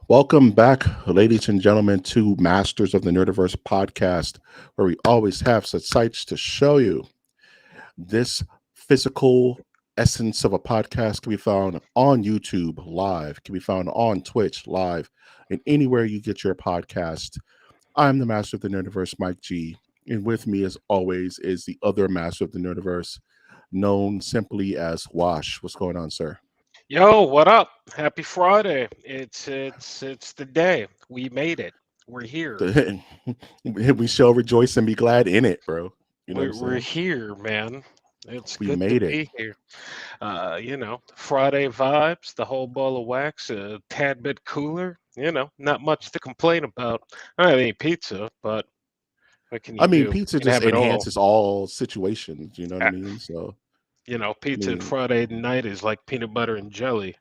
Welcome back, ladies and gentlemen, to Masters of the Nerdiverse podcast, where we always have such sights to show you. This physical essence of a podcast can be found on YouTube live, can be found on Twitch live, and anywhere you get your podcast. I'm the Master of the Nerdiverse, Mike G, and with me, as always, is the other Master of the Nerdiverse, known simply as Wash. What's going on, sir? Yo, what up? Happy Friday. It's the day. We made it. We're here. We shall rejoice and be glad in it, bro. You know what I'm We're saying? here, man. It's We good to made it. be here. Friday vibes, the whole ball of wax, a tad bit cooler. Not much to complain about. I don't have any pizza, but what can I you mean, do? pizza Can just have it all. enhances all situations. You know what I Uh, mean? So, I Pizza and mean, Friday night is like peanut butter and jelly.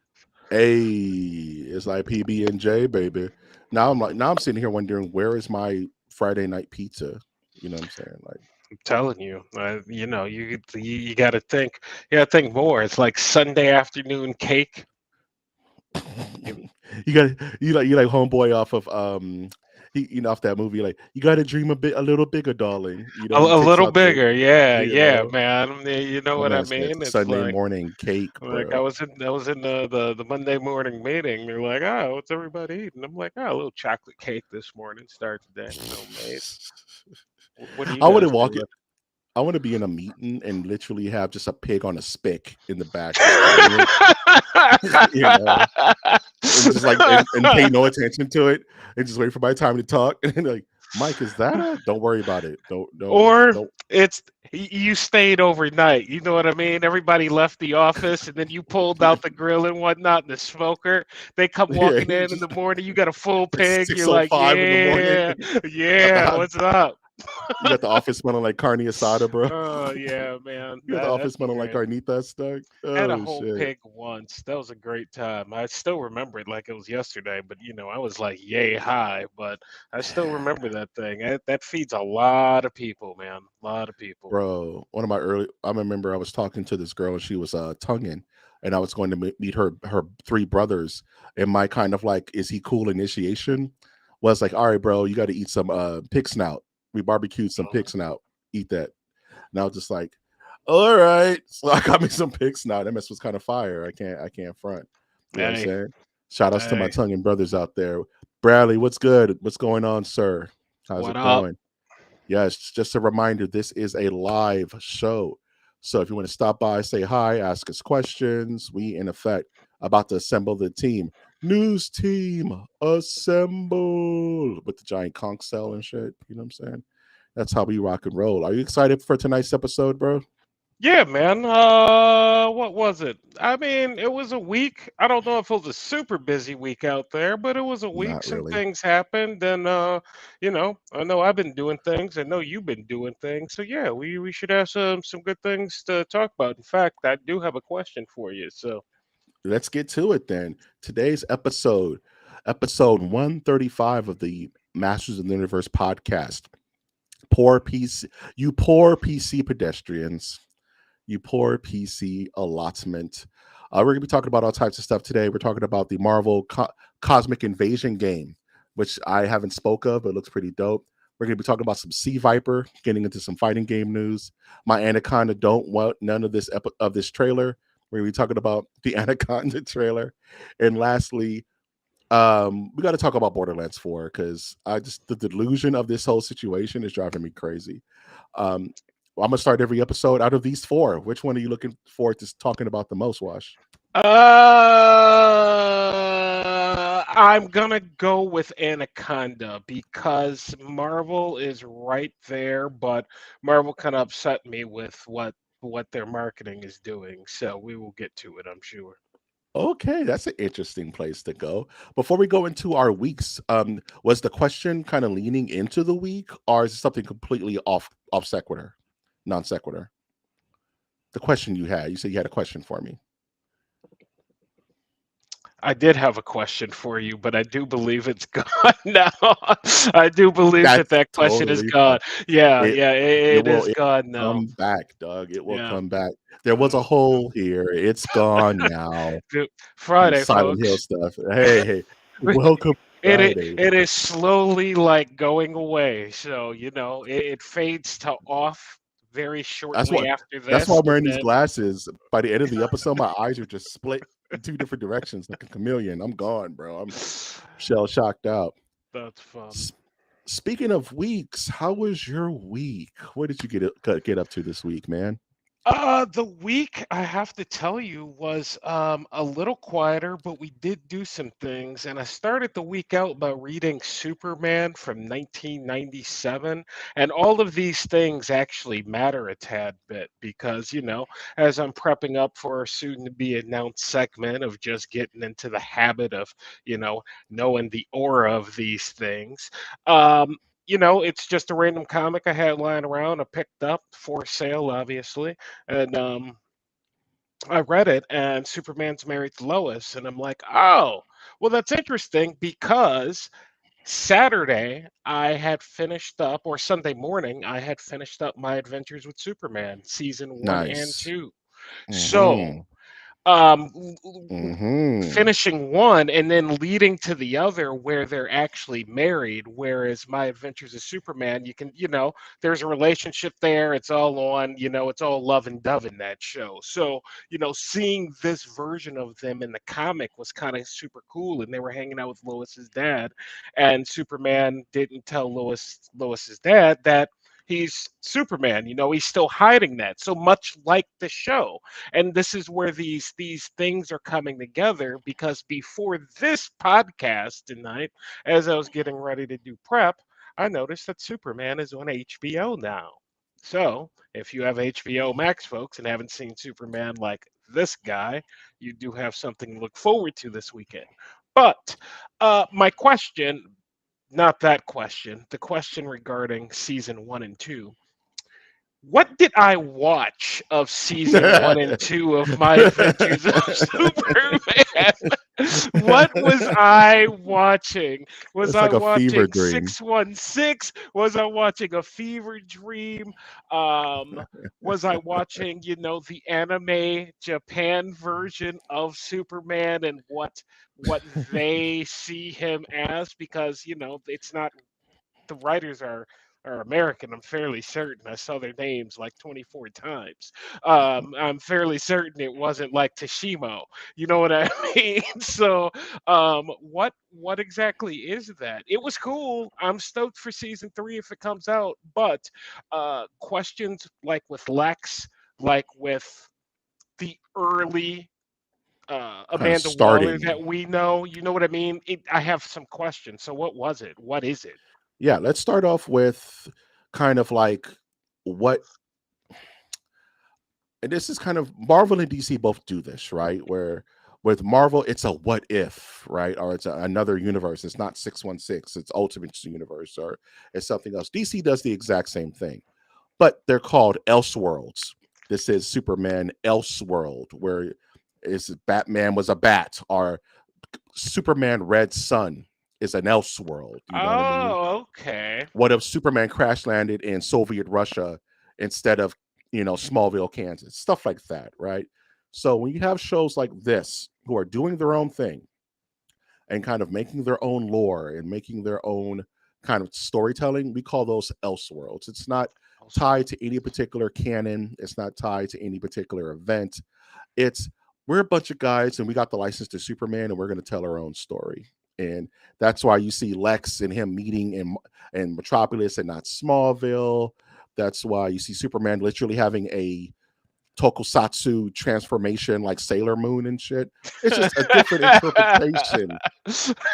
hey, it's like PB and J, baby. Now I'm sitting here wondering where is my Friday night pizza? You know what I'm saying? I'm telling you, you got to think. You got to think more. It's like Sunday afternoon cake. Like, You, you like homeboy off of off that movie. Like, you got to dream a little bigger, darling. He a takes little out the bigger, yeah, you yeah, know man. You know my what I man said mean? It's Sunday morning cake, like bro. I was in the Monday morning meeting. They're like, "Oh, what's everybody eating?" I'm like, "Oh, a little chocolate cake this morning. Start the day, homemade." What are you I want to guys walk doing? I want to be in a meeting and literally have just a pig on a spick in the back, just carrying it, you know, and just like and pay no attention to it, and just wait for my time to talk. And then like, Mike, is that a? Don't worry about it. Or Don't. it's you stayed overnight. You know what I mean? Everybody left the office, and then you pulled out the grill and whatnot, and the smoker. They come Yeah, walking in the morning. You got a full it's pig. You're like, 6:05 in the morning. yeah, Got yeah. the What's up? you got the office smelling like carne asada, bro. Oh yeah, man. You got the office That's smelling like great. carnitas stuck. Had a Oh whole shit, pig once. That was a great time. I still remember it like it was yesterday, but I was like yay high, but I still remember that thing. That feeds a lot of people, man. A lot of people. bro. One of my early, I remember I was talking to this girl and she was tonguing, and I was going to meet her three brothers. And my kind of like, is he cool initiation was like, all right, bro, you got to eat some pig snout. We barbecued some pig snout. Eat that. And I was just like, all right. So I got me some pig snout. That mess was kind of fire. I can't front. You know what I'm Hey, saying? Shout outs to my hey, tonguing brothers out there. Bradley, what's good? What's going on, sir? How's what it up? going? Yes, just a reminder, this is a live show. So if you want to stop by, say hi, ask us questions, we in effect about to assemble the team. News team, assemble with the giant conch cell and shit. You know what I'm saying? That's how we rock and roll. Are you excited for tonight's episode, bro? Yeah, man. What was it? I mean, it was a week. I don't know if it was a super busy week out there, but it was a week. Not Some really. things happened, and I know I've been doing things. I know you've been doing things. So yeah, we should have some good things to talk about. In fact, I do have a question for you. So Let's get to it then. Today's episode 135 of the Masters of the Universe podcast. Poor PC, you poor PC pedestrians, you poor PC allotment. We're gonna be talking about all types of stuff today. We're talking about the Marvel Cosmic Invasion game, which I haven't spoke of, but looks pretty dope. We're gonna be talking about some Sea Viper, getting into some fighting game news. My Anaconda don't want none of this of this trailer. We're gonna be talking about the Anaconda trailer, and lastly, we got to talk about Borderlands 4 because I just the delusion of this whole situation is driving me crazy. um I'm gonna start every episode out of these four. Which one are you looking forward to talking about the most, Wash? I'm gonna go with Anaconda because Marvel is right there, but Marvel kind of upset me with what their marketing is doing. So we will get to it, I'm sure. Okay, that's an interesting place to go. Before we go into our weeks, was the question kind of leaning into the week, or is it something completely off sequitur, non sequitur? The question you said you had a question for me. I did have a question for you, but I do believe it's gone now. I do believe that That's that question is totally fine. gone. Yeah, It yeah, it will is gone now. come back, Doug. It will Yeah. come back. There was a Mm, hole here. It's gone now. Dude, Some Friday, Silent Hill folks. stuff. Hey, hey. Welcome Friday. It is slowly like going away. So it fades to off very That's shortly why after that's why this, I'm and wearing these then glasses. By the end of the episode, my eyes are just split in two different directions like a chameleon. I'm gone, bro. I'm shell shocked out. that's fun. S- Speaking of weeks, how was your week? What did you get up to this week, man? The week I have to tell you was a little quieter, but we did do some things. And I started the week out by reading Superman from 1997. And all of these things actually matter a tad bit because, as I'm prepping up for our soon to be announced segment of just getting into the habit of, you know, knowing the aura of these things. Um, it's just a random comic I had lying around. I picked up for sale, obviously, and I read it, and Superman's married to Lois, and I'm like, oh, well, that's interesting because Saturday I had finished up, or Sunday morning I had finished up my Adventures with Superman season one and Nice. two. So Mm-hmm. um, Mm-hmm. finishing one and then leading to the other where they're actually married. Whereas My Adventures as Superman, you can, there's a relationship there. It's all on, it's all love and dove in that show. So, seeing this version of them in the comic was kind of super cool. And they were hanging out with Lois's dad, and Superman didn't tell Lois's dad that he's Superman. He's still hiding that. So much like the show, and this is where these things are coming together because before this podcast tonight, as I was getting ready to do prep, I noticed that Superman is on HBO now. So if you have HBO Max, folks, and haven't seen Superman like this guy, you do have something to look forward to this weekend. But my question, not that question, the question regarding season one and two, what did I watch of season one and two of My Adventures of Superman? What was I watching? Was It's I like a fever watching dream. 616? Was I watching a fever dream? Um, was I watching, the anime Japan version of Superman and what they see him as? Because, it's not, the writers are American. I'm fairly certain. I saw their names like 24 times. I'm fairly certain it wasn't like Tashimo. You know what I mean? So, what exactly is that? It was cool. I'm stoked for season three if it comes out. But questions like with Lex, like with the early Kind of Amanda Waller starting. that we know. You know what I mean? I have some questions. So, what was it? What is it? Yeah, let's start off with kind of like what, and this is kind of Marvel and DC both do this, right? Where with Marvel, it's a what if, right? Or it's another universe. It's not 616, it's Ultimate Universe, or it's something else. DC does the exact same thing, but they're called Elseworlds. This is Superman Elseworld, where is Batman was a bat, or Superman Red Sun is an Elseworld. You know what I mean? Oh, okay. What if Superman crash landed in Soviet Russia instead of, Smallville, Kansas? Stuff like that, right? So when you have shows like this who are doing their own thing and kind of making their own lore and making their own kind of storytelling, we call those Elseworlds. It's not tied to any particular canon. It's not tied to any particular event. It's we're a bunch of guys and we got the license to Superman and we're going to tell our own story. And that's why you see Lex and him meeting in Metropolis and not Smallville. That's why you see Superman literally having a tokusatsu transformation like Sailor Moon and shit. It's just a different interpretation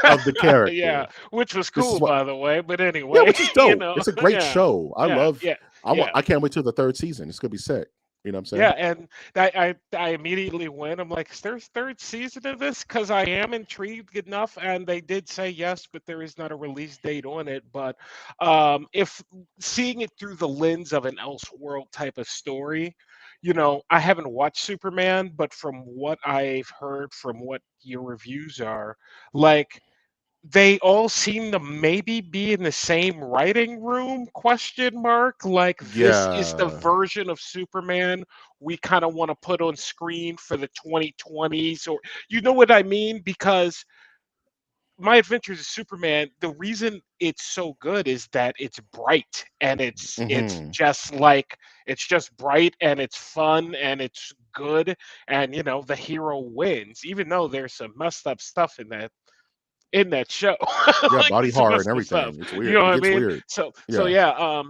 of the Yeah, character. which was This is cool, what, by the way. But yeah, anyway, which is dope. It's a great yeah, show. I yeah, love. yeah, I want. yeah. I can't wait till the third season. It's gonna be sick. You know what I'm Yeah, saying? and I immediately went. I'm like, is there a third season of this? Because I am intrigued enough, and they did say yes, but there is not a release date on it. But if seeing it through the lens of an Elseworld type of story, I haven't watched Superman, but from what I've heard, from what your reviews are, like they all seem to maybe be in the same writing room, question mark, like this is the Yeah. version of Superman we kind of want to put on screen for the 2020s, or you know what I mean, because My Adventures of Superman, the reason it's so good is that it's bright and it's Hmm. just like it's just bright and it's fun and it's good, and the hero wins even though there's some messed up stuff in that show. Yeah, Like body there's some horror and messed up stuff. everything. It's You weird. know It what I gets mean? weird. So Yeah.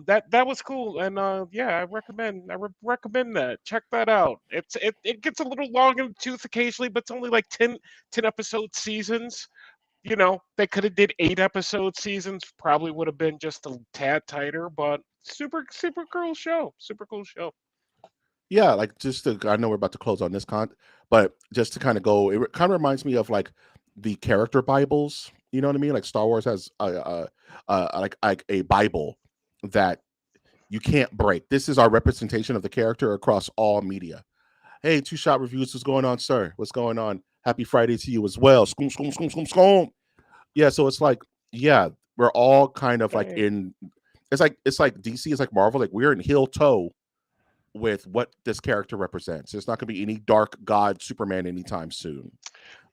yeah, that was cool, and yeah, I recommend that. Check that out. It gets a little long in the tooth occasionally, but it's only like 10 episode seasons. They could have did 8 episode seasons, probably would have been just a tad tighter, but super super cool show. Super cool show. Yeah, like just to, I know we're about to close on this but just to kind of go, it kind of reminds me of like the character Bibles. You know what I mean? Like Star Wars has like a Bible that you can't break. This is our representation of the character across all media. Hey, two shot reviews. What's going on, sir? What's going on? Happy Friday to you as well. Scoom, scoom, scoom, scoom, scoom. Yeah, so it's like, yeah, we're all kind of like Hey. in. It's like DC is like Marvel. Like we're in heel toe with what this character represents. There's not going to be any dark god Superman anytime soon.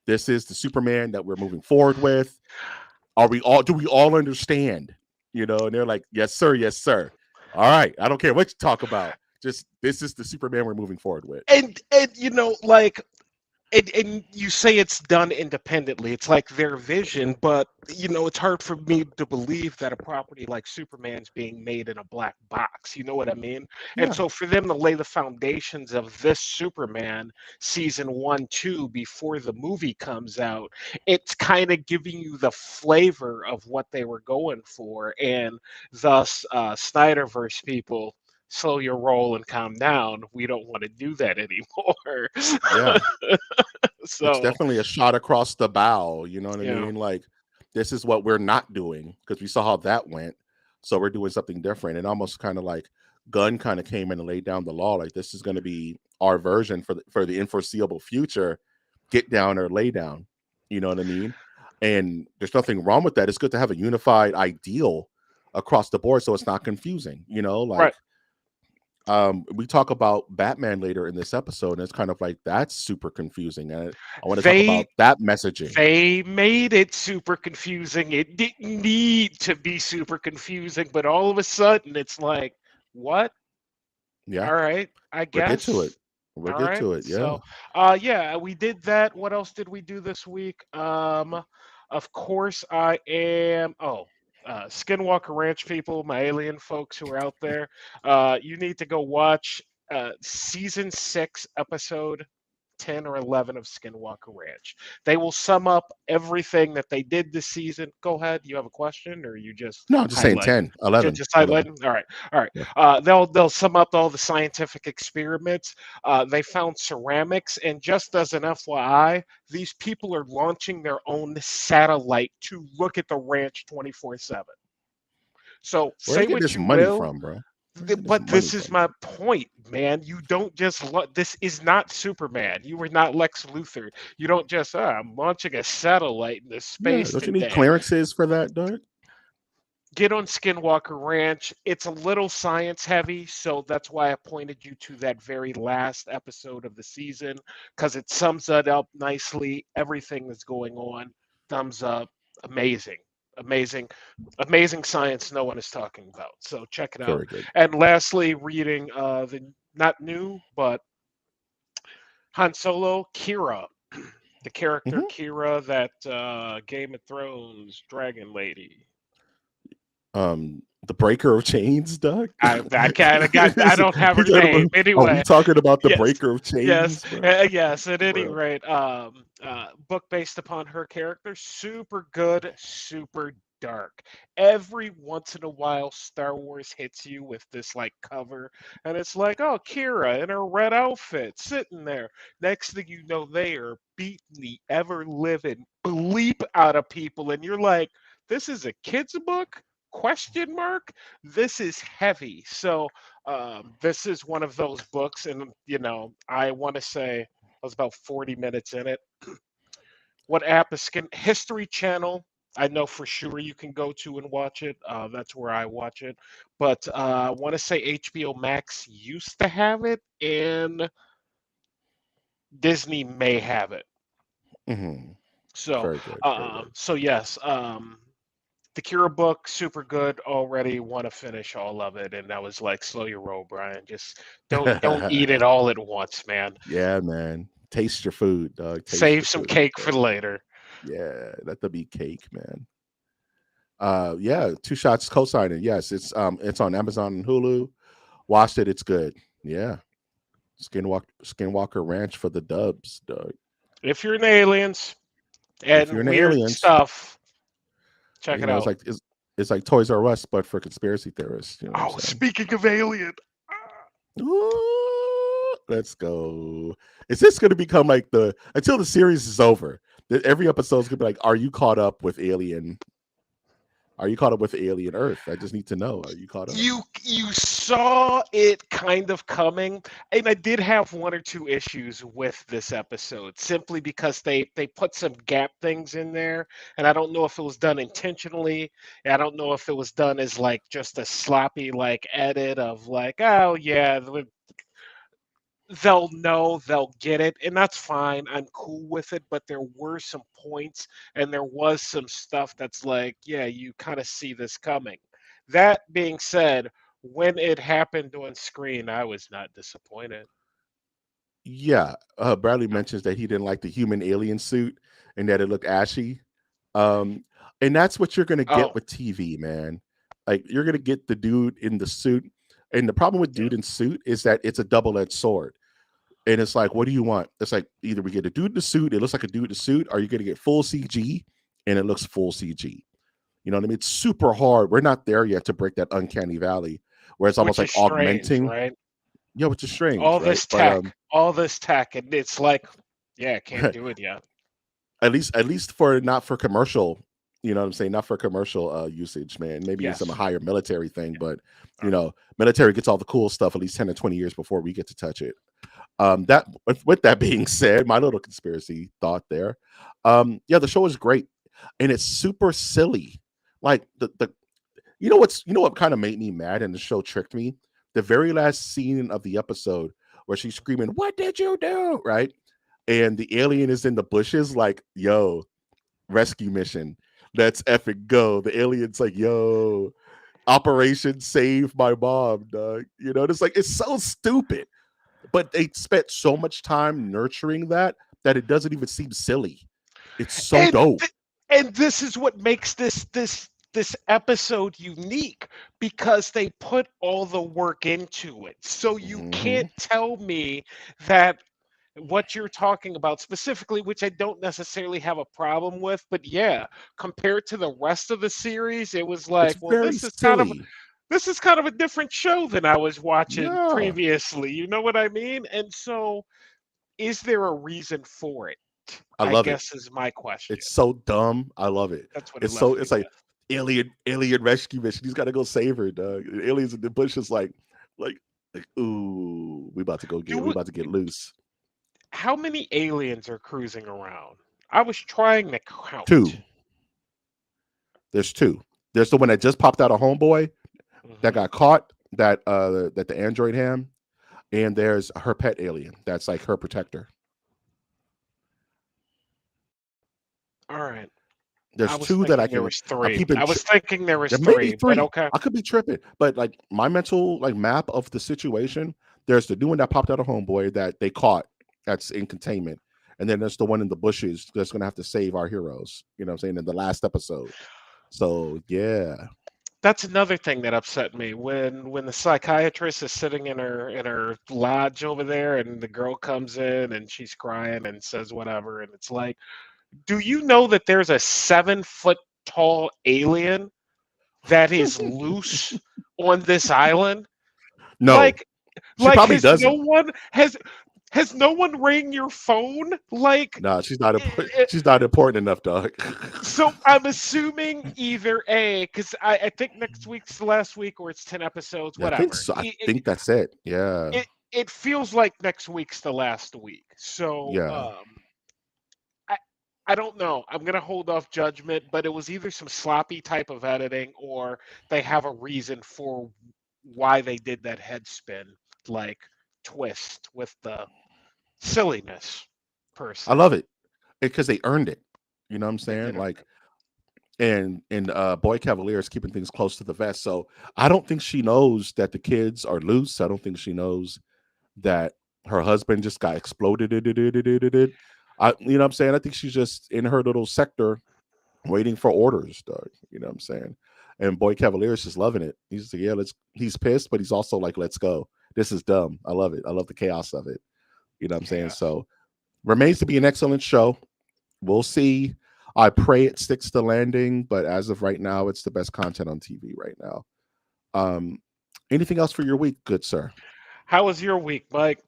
This is the Superman that we're moving forward with. Are we all? Do we all understand? And they're like, yes, sir, yes, sir. All right, I don't care what you talk about. Just this is the Superman we're moving forward with. And like and you say it's done independently. It's like their vision, but it's hard for me to believe that a property like Superman's being made in a black box. You know what I mean? And Yeah, so for them to lay the foundations of this Superman season 1, 2 before the movie comes out, it's kind of giving you the flavor of what they were going for, and thus Snyderverse people. Slow your roll and calm down. We don't want to do that anymore. yeah. It's So, definitely a shot across the bow. You know what I yeah, mean? Like this is what we're not doing because we saw how that went. So we're doing something different. And almost kind of like Gunn kind of came in and laid down the law. Like this is going to be our version for the unforeseeable future. Get down or lay down. You know what I mean? And there's nothing wrong with that. It's good to have a unified ideal across the board so it's not confusing. right. Like we talk about Batman later in this episode, and it's kind of like that's super confusing. And I want to talk They about that messaging. they made it super confusing. It didn't need to be super confusing, but all of a sudden it's like, what? Yeah, All right, I we'll get to it. guess. We'll All get right. to it. Yeah. So, yeah, we did that. What else did we do this week? Of course, I am. Oh, Skinwalker Ranch people, my alien folks who are out there, you need to go watch season 6, episode 10 or 11 of Skinwalker Ranch. They will sum up everything that they did this season. Go ahead. You have a question, or you just No, I'm just saying highlight? 10, 11, Just 11. highlighting. All right, all right. Yeah. They'll sum up all the scientific experiments. They found ceramics, and just as an FYI, these people are launching their own satellite to look at the ranch 24/7. So Where are they say getting what this you money will, from, bro? Where are they getting this but money this is from? my point, man. You don't just this is not Superman. You are not Lex Luthor. You don't just I'm launching a satellite into Yeah, space don't you need today. clearances for that, Doug? Get on Skinwalker Ranch. It's a little science heavy, so that's why I pointed you to that very last episode of the season, because it sums that up nicely. Everything that's going on, thumbs up, amazing, amazing, amazing science no one is talking about. So check it out. Very good. And lastly, reading the not new but Han Solo, Kira, the character Hmm. Kira, that Game of Thrones dragon lady. The breaker of chains, Doug. I kind of got. I don't have We her talking name about- Are we anyway. talking about the Yes, breaker of yes, chains, bro? yes. At any Bro. rate, book based upon her character, super good, super dark. Every once in a while, Star Wars hits you with this like cover, and it's like, oh, Kira in her red outfit, sitting there. Next thing you know, they are beating the ever living bleep out of people, and you're like, this is a kid's book? Question mark. This is heavy. So this is one of those books, and I want to say I was about 40 minutes in it. What app is Skin History Channel? I know for sure you can go to and watch it. That's where I watch it. But I want to say HBO Max used to have it, and Disney may have it. Hmm. So, Very good. Very good. yes, the Kira book, super good. Already want to finish all of it, and I was like, slow your roll, Brian. Just don't eat it all at once, man. Yeah, man. Taste your food, dog. Taste Save your some food. cake for later. Yeah, let there be cake, man. Yeah, Two Shots co-signing. Yes, it's on Amazon and Hulu. Watched it. It's good. Yeah, Skinwalker Ranch for the dubs, dog. If you're in aliens If and you're in the weird aliens, stuff, check you it know, out. it's like Toys R Us, but for conspiracy theorists. You know what I'm Oh, saying? speaking of alien, Ooh, let's go. Is this going to become like the until the series is over? Every episode is going to be like, "Are you caught up with Alien? Are you caught up with Alien Earth?" I just need to know. Are you caught up? you saw it kind of coming, and I did have one or two issues with this episode simply because they put some gap things in there, and I don't know if it was done intentionally. I don't know if it was done as like just a sloppy like edit of like, oh yeah, they'll know, they'll get it, and that's fine. I'm cool with it, but there were some points and there was some stuff that's like, yeah, you kind of see this coming. That being said, when it happened on screen, I was not disappointed. Yeah, Bradley mentions that he didn't like the human alien suit and that it looked ashy. And that's what you're gonna get Oh, with TV, man. Like you're gonna get the dude in the suit, and the problem with yeah. dude in suit is that it's a double-edged sword. And it's like, what do you want? It's like either we get a dude in the suit, it looks like a dude in the suit, or you're gonna get full CG and it looks full CG. You know what I mean? It's super hard. We're not there yet to break that uncanny valley where it's almost Which like is strange, augmenting. right? Yeah, which is strange, All right? this But tech, all this tech, and it's like, yeah, can't do it yet. at least for not for commercial, you know what I'm saying? Not for commercial usage, man. Maybe in some Yes. higher military thing, but Uh, military gets all the cool stuff at least 10 or 20 years before we get to touch it. That with that being said, my little conspiracy thought there. Yeah, the show is great and it's super silly. Like the you know what kind of made me mad and the show tricked me? The very last scene of the episode where she's screaming, "What did you do?" Right? And the alien is in the bushes, like, yo, rescue mission. Let's epic go. The alien's like, yo, Operation Save My Mom, dog. You know, it's like it's so stupid. But they spent so much time nurturing that it doesn't even seem silly. It's so and dope. and this is what makes this episode unique because they put all the work into it. So you Hmm. can't tell me that what you're talking about specifically, which I don't necessarily have a problem with, but yeah, compared to the rest of the series, it was It's like, well, very silly. this is kind of a different show than I was watching Yeah, previously. You know what I mean? And so, is there a reason for it? I I love it. guess is my question. It's so dumb. I love it. That's what it It's so left me it's like with. alien rescue mission. He's got to go save her, dog. The aliens in the bushes, like ooh, Do we we, about to get loose. how many aliens are cruising around? I was trying to Two. count. There's two. There's the one that just popped out of Homeboy that Hmm. got caught that the android ham, and there's her pet alien that's like her protector. All right. I There's was two that thinking there was I'm three. keeping. I was thinking there was There may be three, but three. okay. I could be tripping, but like my mental like map of the situation, there's the new one that popped out of Homeboy that they caught that's in containment, and then there's the one in the bushes that's gonna have to save our heroes. You know what I'm saying in the last episode. So yeah, That's another thing that upset me when the psychiatrist is sitting in her lodge over there, and the girl comes in and she's crying and says whatever, and it's like, do you know that there's a 7 foot tall alien that is loose on this island? no, Like, she probably doesn't. has no one rang your phone? Like, Nah, she's not important. i- She's not important enough, dog. so I'm assuming either A, because I think next week's the last week, or it's 10 episodes, Yeah, I think whatever. so. I think that's it. Yeah, It feels like next week's the last week. So yeah. I I don't know. I'm gonna hold off judgment, but it was either some sloppy type of editing or they have a reason for why they did that head spin like twist with the silliness per I se. love it because they earned it. You know what I'm They saying? did it. Like, and Boy Cavalier is keeping things close to the vest. So I don't think she knows that the kids are loose. I don't think she knows that her husband just got exploded. You know what I'm saying? I think she's just in her little sector waiting for orders, dog. You know what I'm saying? And Boy Cavalier is just loving it. He's like, yeah, let's. He's pissed, but he's also like, let's go. This is dumb. I love it. I love the chaos of it. You know what I'm saying? Chaos. So remains to be an excellent show. We'll see. I pray it sticks to landing, but as of right now, it's the best content on TV right now. Um, anything else for your week, good sir? How was your week, Mike?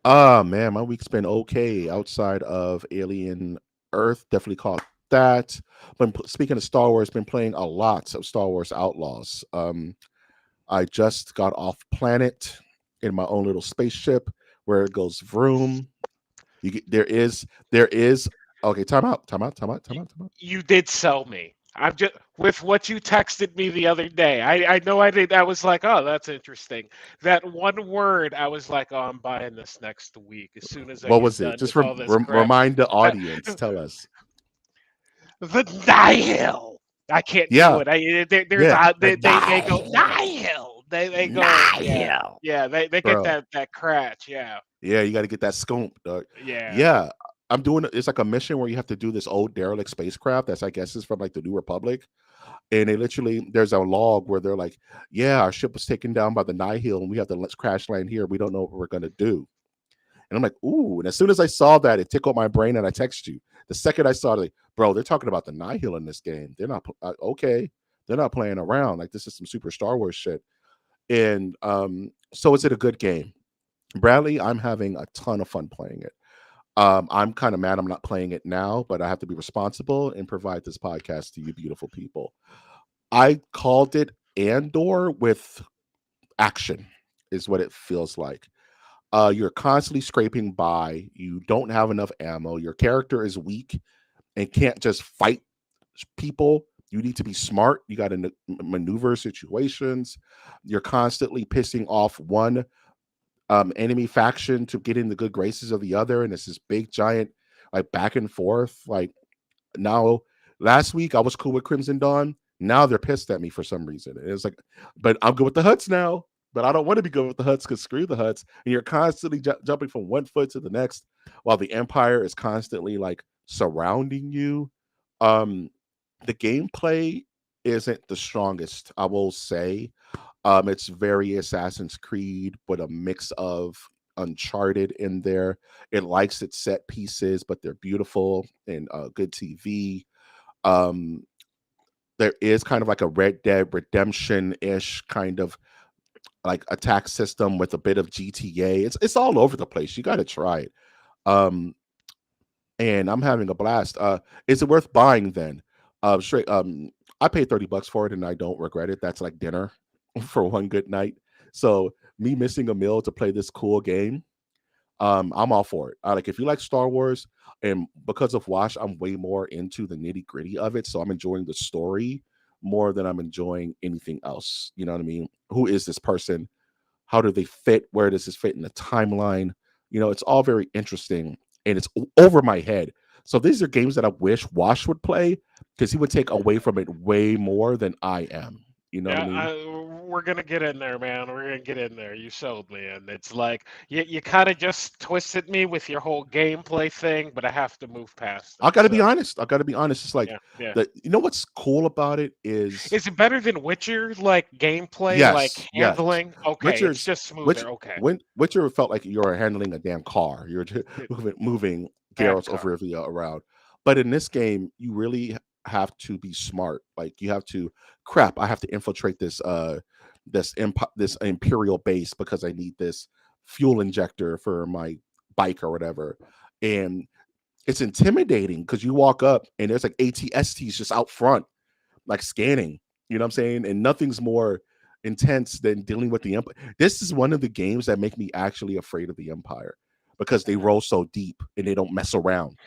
Ah, man, my week's been okay outside of Alien Earth. Definitely caught that. But speaking of Star Wars, been playing a lot of Star Wars Outlaws. I just got off planet in my own little spaceship where it goes vroom. You get, there is okay. Time out. Time out. Time out. Time You, out. Time out. you did sell me. I'm just with what you texted me the other day. I know I did. I was like, oh, that's interesting. That one word, I was like, oh, I'm buying this next week as soon as I What get was it? done Just with all this crap. remind the audience. Tell us. The Nihil. I can't do Yeah. it. There's Yeah. a The they go Nihil. Nihil. They go Nihil. yeah they get Bro. that scratch yeah Yeah, you got to get that scope, dog. yeah. Yeah, I'm doing it's like a mission where you have to do this old derelict spacecraft that's I guess is from like the New Republic, and they literally there's a log where they're like, yeah, our ship was taken down by the Nihil, and we have to let's crash land here. We don't know what we're gonna do. And I'm like, ooh. And as soon as I saw that, it tickled my brain, and I text you. The second I saw it, like, bro, they're talking about the Nihil in this game. They're not okay. They're not playing around. Like this is some super Star Wars shit. And so is it a good game? Bradley, I'm having a ton of fun playing it. I'm kind of mad I'm not playing it now, but I have to be responsible and provide this podcast to you, beautiful people. I called it Andor with action, is what it feels like. You're constantly scraping by. You don't have enough ammo. Your character is weak and can't just fight people. You need to be smart. You got to maneuver situations. You're constantly pissing off one enemy faction to get in the good graces of the other, and it's this big giant like back and forth. Like now, last week I was cool with Crimson Dawn. Now they're pissed at me for some reason. It's like, but I'm good with the Huts now. But I don't want to be good with the Huts because screw the Huts. And you're constantly jumping from one foot to the next, while the Empire is constantly like surrounding you. Um, the gameplay isn't the strongest, I will say. It's very Assassin's Creed, but a mix of Uncharted in there. It likes its set pieces, but they're beautiful and good TV. Um, there is kind of like a Red Dead Redemption ish kind of like attack system with a bit of GTA. It's all over the place. You got to try it. Um, and I'm having a blast. Is it worth buying then? Straight. I paid $30 for it, and I don't regret it. That's like dinner for one good night. So me missing a meal to play this cool game, I'm all for it. Like if you like Star Wars, and because of Wash, I'm way more into the nitty gritty of it. So I'm enjoying the story more than I'm enjoying anything else. You know what I mean? Who is this person? How do they fit? Where does this fit in the timeline? You know, it's all very interesting, and it's over my head. So these are games that I wish Wash would play because he would take away from it way more than I am. You know what I Yeah, mean? we're gonna get in there, man. We're gonna get in there. You sold me, and it's like you kind of just twisted me with your whole gameplay thing, but I have to move past I it. got to be So honest. I got to be honest. It's like yeah, yeah. the you know what's cool about it is Is it better than Witcher? Like gameplay, like yes, yes. handling? Okay, it's Witcher's just which smoother. Okay, when Witcher felt like you were handling a damn car. You're just Th- moving bad Geralt of car. Rivia around. But in this game, you really have to be smart. Like you have to crap. I have to infiltrate this imperial base because I need this fuel injector for my bike or whatever. And it's intimidating because you walk up and there's like ATSTs just out front like scanning. You know what I'm saying? And nothing's more intense than dealing with the empire. This is one of the games that make me actually afraid of the empire because they Uh, roll so deep and they don't mess around.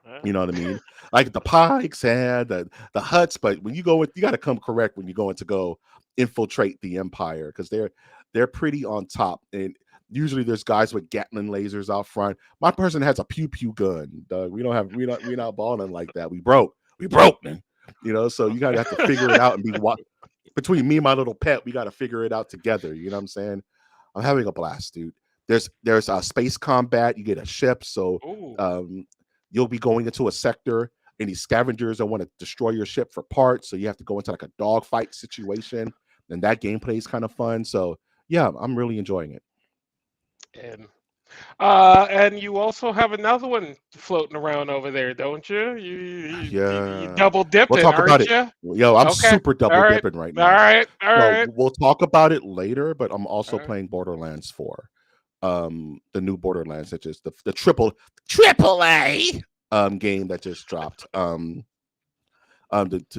uh, You know what I mean? Like the pikes and the huts, but when you go with, you got to come correct when you're going to go infiltrate the empire because they're pretty on top. And Usually there's guys with Gatling lasers out front. My person has a pew pew gun. Dog. We not balling like that. We broke, man. So you gotta have to figure it out and be what between me and my little pet, we gotta figure it out together. You know what I'm saying? I'm having a blast, dude. There's space combat. You get a ship, so Ooh. um, you'll be going into a sector, and these scavengers that want to destroy your ship for parts. So you have to go into like a dogfight situation, and that gameplay is kind of fun. So yeah, I'm really enjoying it. And and you also have another one floating around over there, don't you? You Yeah, double we'll dipping, talk about aren't it. you? Yo, I'm Okay. super All double right. dipping right All now. right. All So right. we'll talk about it later, but I'm All also right. playing Borderlands 4. The new Borderlands that just the triple A game that just dropped.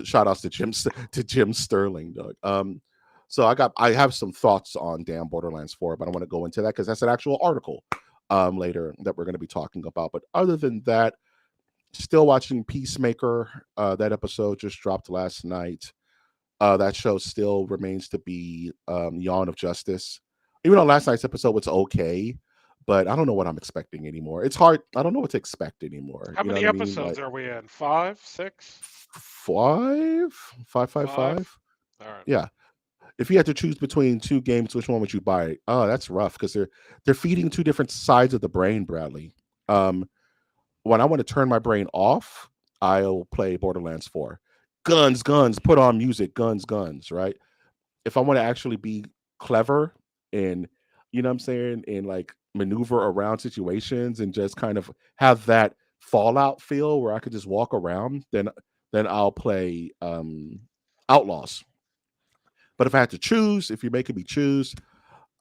Shout outs to Jim Sterling, Doug. So I have some thoughts on damn Borderlands 4, but I want to go into that because that's an actual article later that we're going to be talking about. But other than that, still watching Peacemaker. That episode just dropped last night. That show still remains to be Yawn of Justice. Even though last night's episode was okay, but I don't know what I'm expecting anymore. It's hard. I don't know what to expect anymore. How You know many what I mean? episodes Like are we in? Five, six, five, five, five, five? five. All right. Yeah. If you had to choose between two games, which one would you buy? Oh, that's rough because they're feeding two different sides of the brain, Bradley. Um, when I want to turn my brain off, I'll play Borderlands 4. Guns, guns, put on music, guns, guns, right? If I want to actually be clever and what I'm saying, and like maneuver around situations and just kind of have that Fallout feel where I could just walk around, then I'll play Outlaws. But if I had to choose, if you're making me choose,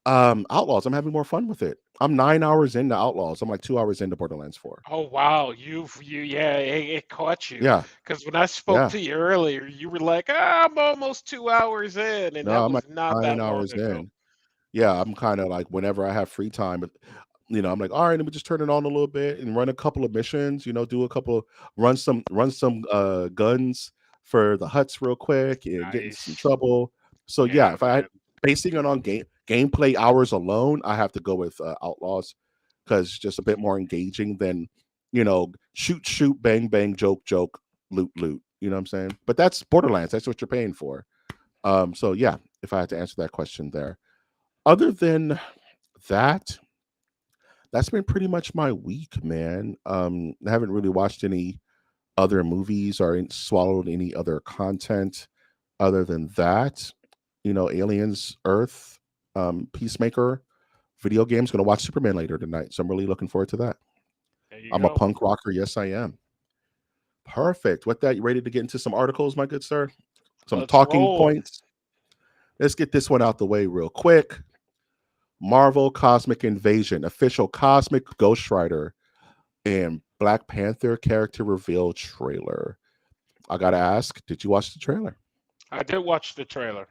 Outlaws, I'm having more fun with it. I'm 9 hours into Outlaws. I'm like 2 hours into Borderlands 4. Oh wow, yeah, it caught you. Yeah, Because when I spoke yeah. to you earlier, you were like, ah, I'm almost 2 hours in, and No, that I'm like was not nine that long hours ago. in. Yeah, I'm kind of like whenever I have free time, I'm like, all right, let me just turn it on a little bit and run a couple of missions. Do a couple of run some guns for the huts real quick and get into some Nice. trouble. So yeah, Yeah, if I had man. basing it on gameplay hours alone, I have to go with Outlaws because it's just a bit more engaging than shoot shoot bang bang joke joke loot loot. You know what I'm saying? But that's Borderlands. That's what you're paying for. So yeah, if I had to answer that question there. Other than that, that's been pretty much my week, man. I haven't really watched any other movies or swallowed any other content other than that. Aliens, Earth, Peacemaker, video games. Going to watch Superman later tonight, so I'm really looking forward to that. There you I'm a go. punk rocker. Yes, I am. Perfect. With that, you ready to get into some articles, my good sir? Some Let's talking roll. points. Let's get this one out the way real quick. Marvel Cosmic Invasion, official Cosmic Ghost Rider and Black Panther character reveal trailer. I gotta ask, did you watch the trailer? I did watch the trailer.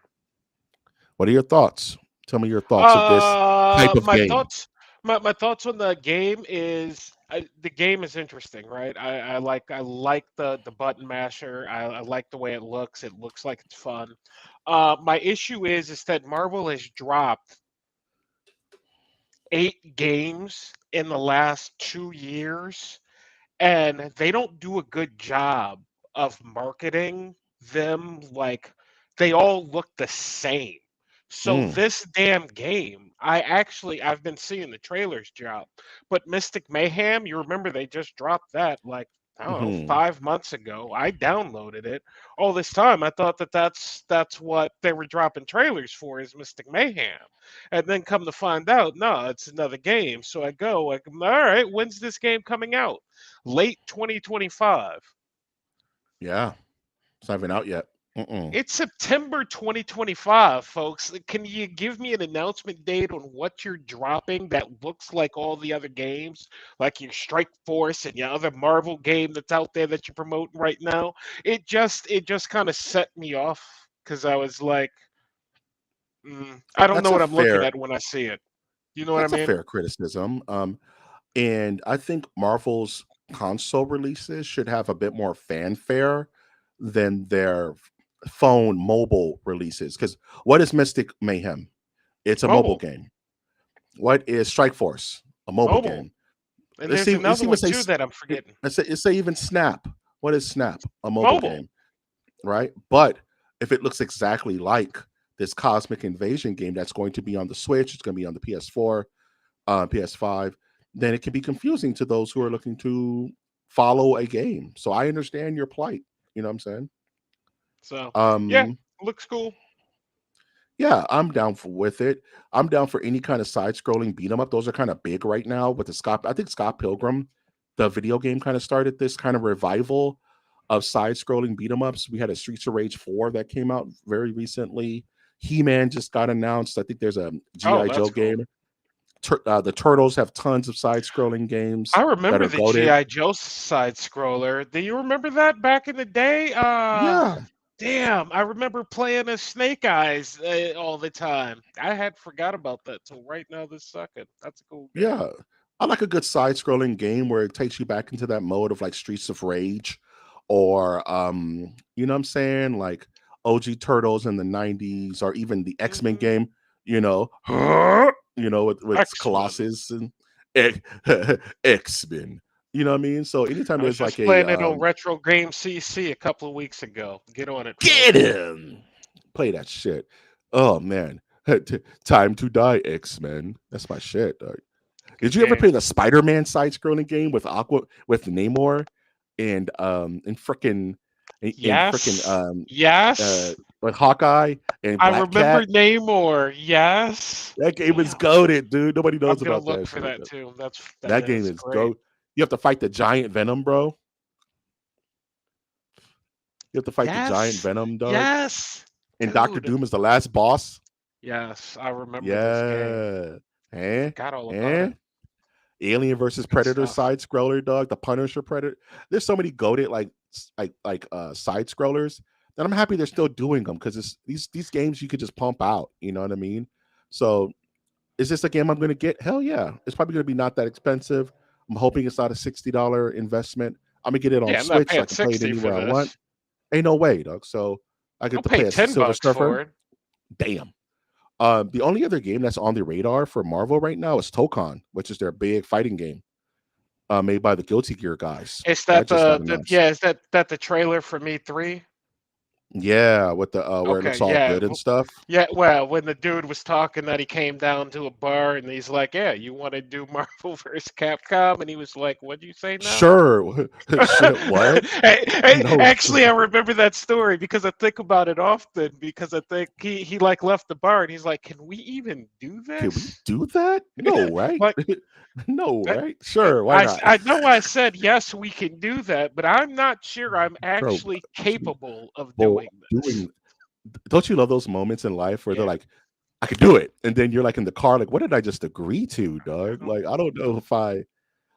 What are your thoughts? Tell me your thoughts of this type of My game. thoughts, my thoughts on the game is the game is interesting, right? I like the button masher. I like the way it looks. It looks like it's fun. My issue is that Marvel has dropped 8 games in the last 2 years, and they don't do a good job of marketing them. Like, they all look the same. So Mm, this damn game, I've been seeing the trailers drop, but Mystic Mayhem, you remember they just dropped that, like, I don't know, hmm 5 months ago. I downloaded it. All this time I thought that that's what they were dropping trailers for, is Mystic Mayhem. And then come to find out, no, it's another game. So I go like, all right, when's this game coming out? Late 2025. Yeah, it's not even out yet. Mm-mm. It's September 2025, folks. Can you give me an announcement date on what you're dropping that looks like all the other games, like your Strike Force and your other Marvel game that's out there that you're promoting right now? It just kind of set me off because I was like, I don't know That's a what I'm looking fair at when I see it. You know what I that's a mean? fair criticism. And I think Marvel's console releases should have a bit more fanfare than their phone mobile releases. Because what is Mystic Mayhem? It's a mobile Mobile. game. What is Strike Force? A mobile Mobile. game. And Let's there's see. Let's another even one say. too that I'm forgetting. Let's say even Snap. What is Snap? A mobile Mobile. game, right? But if it looks exactly like this Cosmic Invasion game that's going to be on the Switch, it's going to be on the PS4, PS5, then it can be confusing to those who are looking to follow a game. So I understand your plight. You know what I'm saying? So yeah, Um, looks cool. yeah, I'm down for with it. I'm down for any kind of side-scrolling beat 'em up. Those are kind of big right now with the Scott. I think Scott Pilgrim, the video game, kind of started this kind of revival of side-scrolling beat 'em ups. We had a Streets of Rage 4 that came out very recently. He-Man just got announced. I think there's a Oh, G.I. Joe that's cool. game. The Turtles have tons of side-scrolling games I that remember are the goated. GI Joe side scroller. Do you remember that back in the day? Yeah, Damn, I remember playing as Snake Eyes all the time. I had forgot about that till right now this second. That's a cool game. yeah. I like a good side-scrolling game where it takes you back into that mode of like Streets of Rage or you know what I'm saying? Like OG Turtles in the 90s or even the X-Men Hmm. game, you know, with X-Men. Colossus and X-Men. You know what I mean? So anytime I was there's like just a playing it on Retro Game CC a couple of weeks ago. Get on it, get folks. him, play that shit. Oh man. Time to die, X-Men. That's my shit, dog. Did Good you ever game. play the Spider-Man side-scrolling game with Aqua with Namor and frickin' and frickin' Yes. Yes. with Hawkeye and I Black remember Cat? Namor. Yes. That game is Damn. goated, dude. Nobody I'm knows gonna about look that for shit. that too. That game That's is great. go. You have to fight the giant Venom, bro. You have to fight the giant Yes. Venom, dog. Yes. And Doctor Dude. Doom is the last boss. Yes, I remember this game. Yeah. Eh? Forgot all about Eh? it. Alien versus Good Predator stuff. side scroller, dog. The Punisher Predator. There's so many goated side scrollers that I'm happy they're still doing them because these games you could just pump out. You know what I mean? So is this a game I'm going to get? Hell yeah! It's probably going to be not that expensive. I'm hoping it's not a $60 investment. I'm gonna get it on Yeah, I'm not Switch so I paying can play it 60 for anywhere I want. this. Ain't no way, dog. So I I'll get to pay play as 10 Silver bucks Surfer. for it. Damn. The only other game that's on the radar for Marvel right now is Tokon, which is their big fighting game made by the Guilty Gear guys. Is That that just got the announced. yeah, is that the trailer for Me 3? Yeah, with the where it Okay, looks all yeah. good and stuff. Yeah, well, when the dude was talking that he came down to a bar and he's like, "Yeah, you want to do Marvel vs. Capcom?" And he was like, "What'd you say now?" Sure. Shit, what? No. Actually, I remember that story because I think about it often because I think he like left the bar and he's like, "Can we even do Can we this?" do that? No, right? Like No, that, right? Sure, why not? I know I said yes, we can do that, but I'm not sure I'm Bro, actually capable of bro, doing this. doing don't you love those moments in life where they're Yeah. like, I could do it. And then you're like in the car, like, what did I just agree to, I dog? don't Like, I don't know if I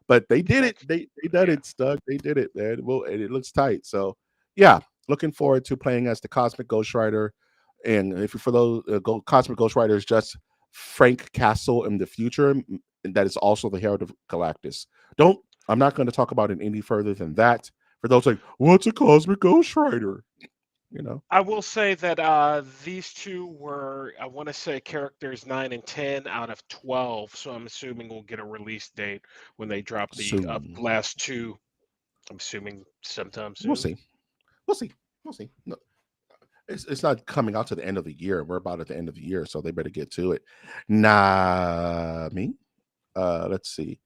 but they can did it. actually. They done Yeah. it, Doug. They did it, man. Well, and it looks tight. So yeah, looking forward to playing as the Cosmic Ghost Rider. And if for those Cosmic Ghost Rider is just Frank Castle in the future, and that is also the Herald of Galactus. Don't I'm not going to talk about it any further than that. For those like, what's a Cosmic Ghost Rider? You know, I will say that these two were, I want to say, characters 9 and 10 out of 12. So I'm assuming we'll get a release date when they drop the soon. last two. I'm assuming sometime We'll soon. see. We'll see. We'll see. No, it's not coming out to the end of the year. We're about at the end of the year, so they better get to it. Nah, me. Let's see.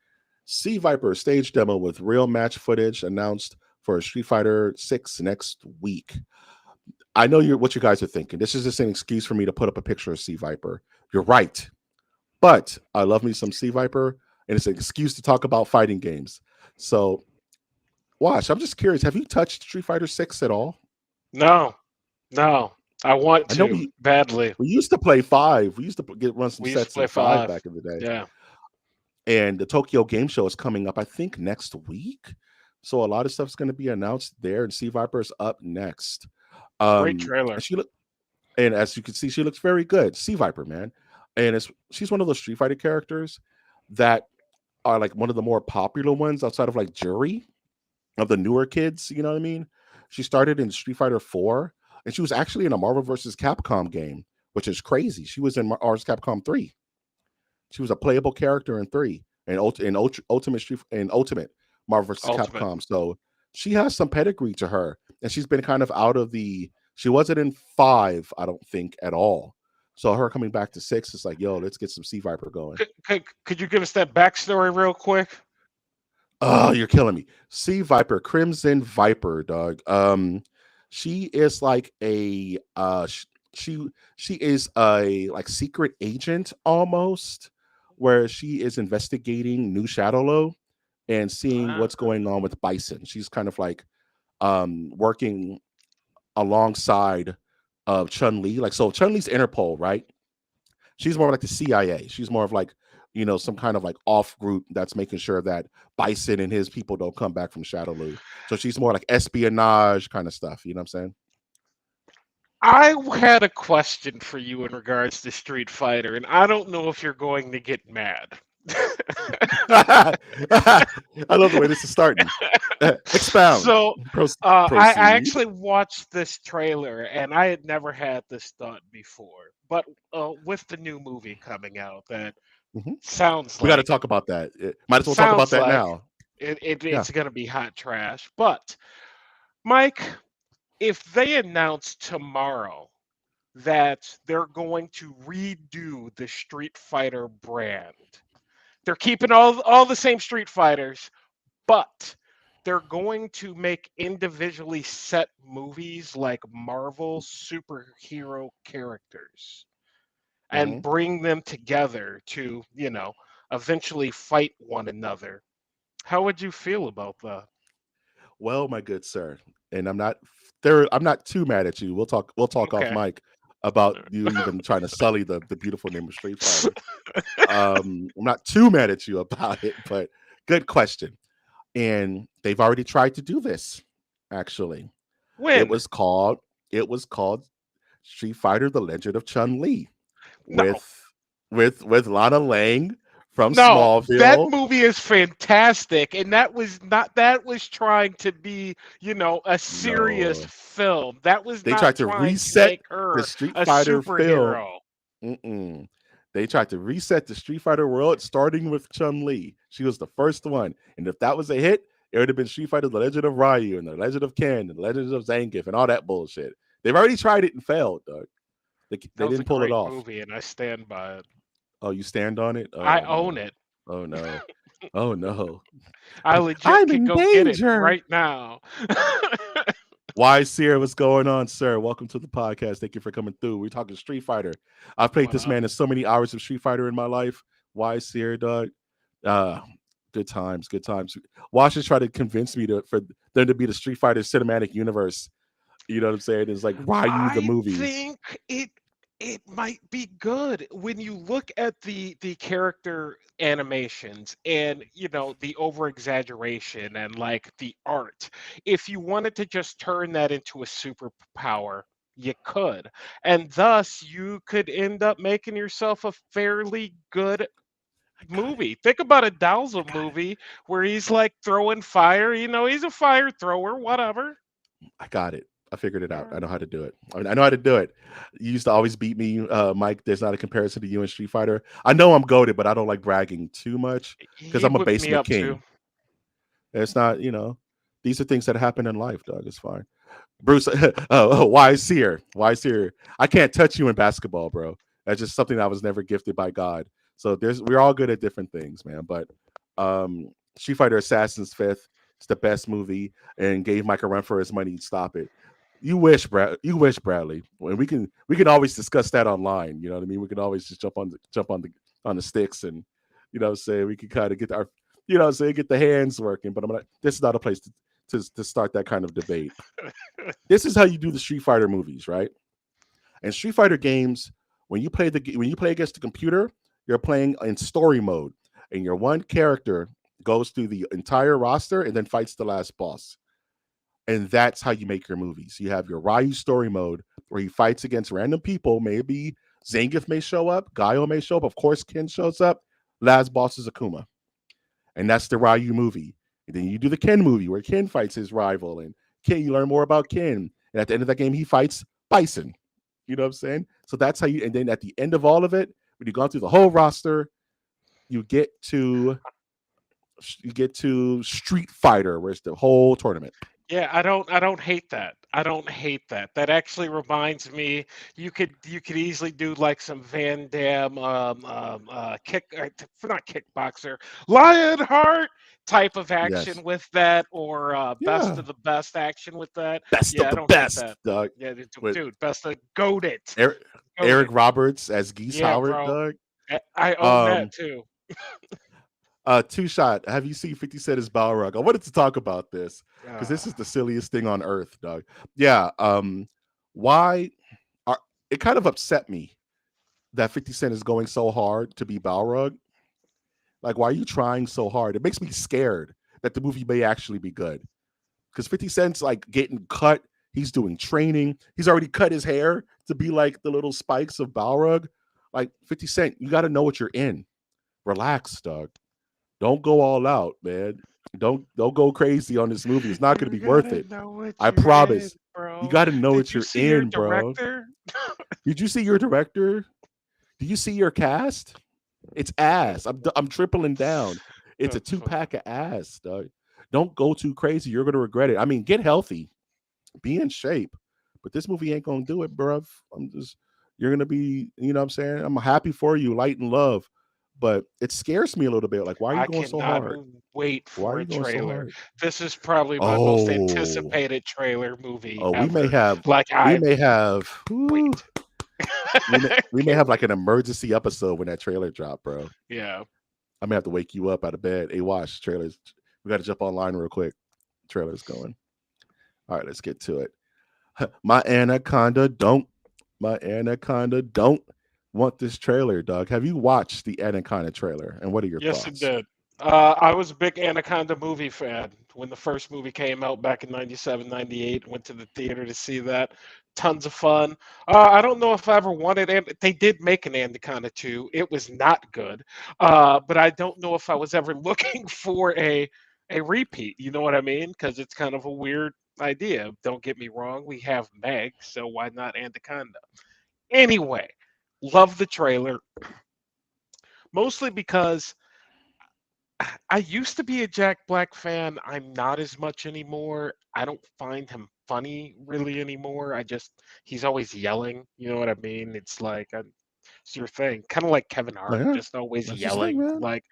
Sea Viper stage demo with real match footage announced for Street Fighter 6 next week. I know what you guys are thinking. This is just an excuse for me to put up a picture of Sea Viper. You're right. But I love me some Sea Viper, and it's an excuse to talk about fighting games. So, watch. I'm just curious. Have you touched Street Fighter 6 at all? No, no, I want I know to badly. we used to play five. We used to run some We used to sets play in five five. back in the day. Yeah, And the Tokyo Game Show is coming up, I think, next week. So a lot of stuff's going to be announced there, and Sea Viper is up next. great And trailer. and as you can see, she looks very good. Sea Viper, man, and she's one of those Street Fighter characters that are like one of the more popular ones outside of like Jury of the newer kids. You know what I mean? She started in Street Fighter 4, and she was actually in a Marvel versus Capcom game, which is crazy. She was in Marvel vs. Capcom 3. She was a playable character in 3 and Ultimate Marvel vs. Ultimate. Capcom. So she has some pedigree to her, and she's been kind of out of the. She wasn't in 5, I don't think, at all. So her coming back to 6 is like, yo, let's get some Sea Viper going. Could you give us that backstory real quick? Oh, you're killing me. Sea Viper, Crimson Viper, dog. She is like a she is a like secret agent almost, where she is investigating New Shadowlow and seeing Ah. what's going on with Bison. She's kind of like working alongside of Chun Li. Like, so Chun Li's Interpol, right? She's more like the CIA. She's more of like, some kind of like off group that's making sure that Bison and his people don't come back from Shadowloo. So she's more like espionage kind of stuff. You know what I'm saying? I had a question for you in regards to Street Fighter, and I don't know if you're going to get mad. I love the way this is starting. Expound. So, I Proceed. actually watched this trailer, and I had never had this thought before. But with the new movie coming out, that Mhm. sounds We got to like talk about that. Might as well talk about sounds that like now. Yeah. it's going to be hot trash. But Mike, if they announce tomorrow that they're going to redo the Street Fighter brand, they're keeping all the same Street Fighters, but they're going to make individually set movies like Marvel superhero characters and Mhm. bring them together to, eventually fight one another. How would you feel about that? Well, my good sir, and I'm not there. I'm not too mad at you. We'll talk. We'll talk off Okay. mic about you even trying to sully the beautiful name of Street Fighter. I'm not too mad at you about it, but good question. And they've already tried to do this. Actually, it When? was called it was called Street Fighter: The Legend of Chun Li No. with with Lana Lang from No, that Smallville. movie is fantastic, and that was trying to be, a serious No, film. That was they not tried to trying to reset make the her Street a Fighter film. superhero. Mm-mm. They tried to reset the Street Fighter world, starting with Chun Li. She was the first one, and if that was a hit, it would have been Street Fighter: The Legend of Ryu and The Legend of Ken and The Legend of Zangief and all that bullshit. They've already tried it and failed, dog. That They was a didn't pull it great off. movie, and I stand by it. Oh, you stand on it? I Oh own no! it. Oh no! Oh no! I legit I'm could in go get it danger. right now. Why, Sierra? What's going on, sir? Welcome to the podcast. Thank you for coming through. We're talking Street Fighter. I've played What this up? man in so many hours of Street Fighter in my life. Why, Sierra, dog? Uh, good times, good times. Wash is trying to convince me for them to be the Street Fighter cinematic universe. You know what I'm saying? It's like Ryu the I movie. think it might be good when you look at the character animations and the over exaggeration and like the art. If you wanted to just turn that into a superpower, you could, and thus you could end up making yourself a fairly good I got it. movie. Think about a I Dalza got it. movie where he's like throwing fire. He's a fire thrower, whatever. I got it. I figured it out. I Uh, know how to do it. I know how to do it. You used to always beat me, Mike. There's not a comparison to you in Street Fighter. I know I'm goaded, but I don't like bragging too much because He I'm a whipped me basement up too. king. It's not, these are things that happen in life, dog. It's fine. Bruce, why is here? Why is here? I can't touch you in basketball, bro. That's just something I was never gifted by God. So we're all good at different things, man. But Street Fighter Assassin's Fifth is the best movie and gave Mike a run for his money. Stop it. You wish, Brad. You wish, Bradley. When we can always discuss that online. You know what I mean? We can always just jump on the sticks and say we can kind of get our get the hands working. But this is not a place to start that kind of debate. This is how you do the Street Fighter movies, right? And Street Fighter games, when you play against the computer, you're playing in story mode, and your one character goes through the entire roster and then fights the last boss. And that's how you make your movies. You have your Ryu story mode where he fights against random people. Maybe Zangief may show up, Gaio may show up, of course Ken shows up. Last boss is Akuma, and that's the Ryu movie. And then you do the Ken movie where Ken fights his rival, and you learn more about Ken. And at the end of that game, he fights Bison. You know what I'm saying? So that's how you. And then at the end of all of it, when you've gone through the whole roster, you get to Street Fighter, where it's the whole tournament. Yeah, I don't hate that. I don't hate that. That actually reminds me, you could easily do like some Van Damme not kickboxer, Lionheart type of Yes. action with that, or best Yeah. of the best action with that. Best of Yeah, I the don't hate best, that. Doug. Yeah, With best of goat it. Eric, Goat Eric it. Roberts as Geese Yeah, Howard, bro. Doug. I own that Um, too. Two shot. Have you seen 50 Cent as Balrog? I wanted to talk about this because Uh, this is the silliest thing on earth, Doug. Yeah. Why are it kind of upset me that 50 Cent is going so hard to be Balrog? Like, why are you trying so hard? It makes me scared that the movie may actually be good. Because 50 Cent's like getting cut. He's doing training. He's already cut his hair to be like the little spikes of Balrog. Like 50 Cent, you got to know what you're in. Relax, Doug. Don't go all out, man. Don't go crazy on this movie. It's not going to you be worth gotta it. know what I you're in, promise. You bro. got to know Did what you you're see your in, bro. director? Did you see your director? Do you see your cast? It's ass. I'm tripling down. It's a That's two funny. pack of ass, Doug. Don't go too crazy. You're gonna regret it. I mean, get healthy, be in shape. But this movie ain't gonna do it, bruv. You're gonna be, you know what I'm saying? I'm happy for you, light and love. But it scares me a little bit. Like, why are you I going so cannot hard? wait Why are for you a going so trailer. hard? This is probably my most Oh, anticipated trailer movie oh, ever. Like we I may have, whew, wait. we may Can't have like wait. an emergency episode when that trailer drop, bro. Yeah. I may have to wake you up out of bed. Hey, watch trailers. We got to jump online real quick. Trailer's going. All right, let's get to it. My anaconda don't. My anaconda don't want this trailer, Doug. Have you watched the anaconda trailer? And what are your Yes, it thoughts? did. I was a big Anaconda movie fan when the first movie came out back in 97, 98. Went to the theater to see that. Tons of fun. I don't know if I ever wanted, and they did make an Anaconda 2. It was not good. But I don't know if I was ever looking for a repeat. You know what I mean? Because it's kind of a weird idea. Don't get me wrong. We have Meg, so why not Anaconda? Anyway, love the trailer, mostly because I used to be a Jack Black fan. I'm not as much anymore. I don't find him funny really anymore. He's always yelling. You know what I mean? It's your thing. Kind of like Kevin Hart, Yeah, just always that's his thing, yelling. man. Like,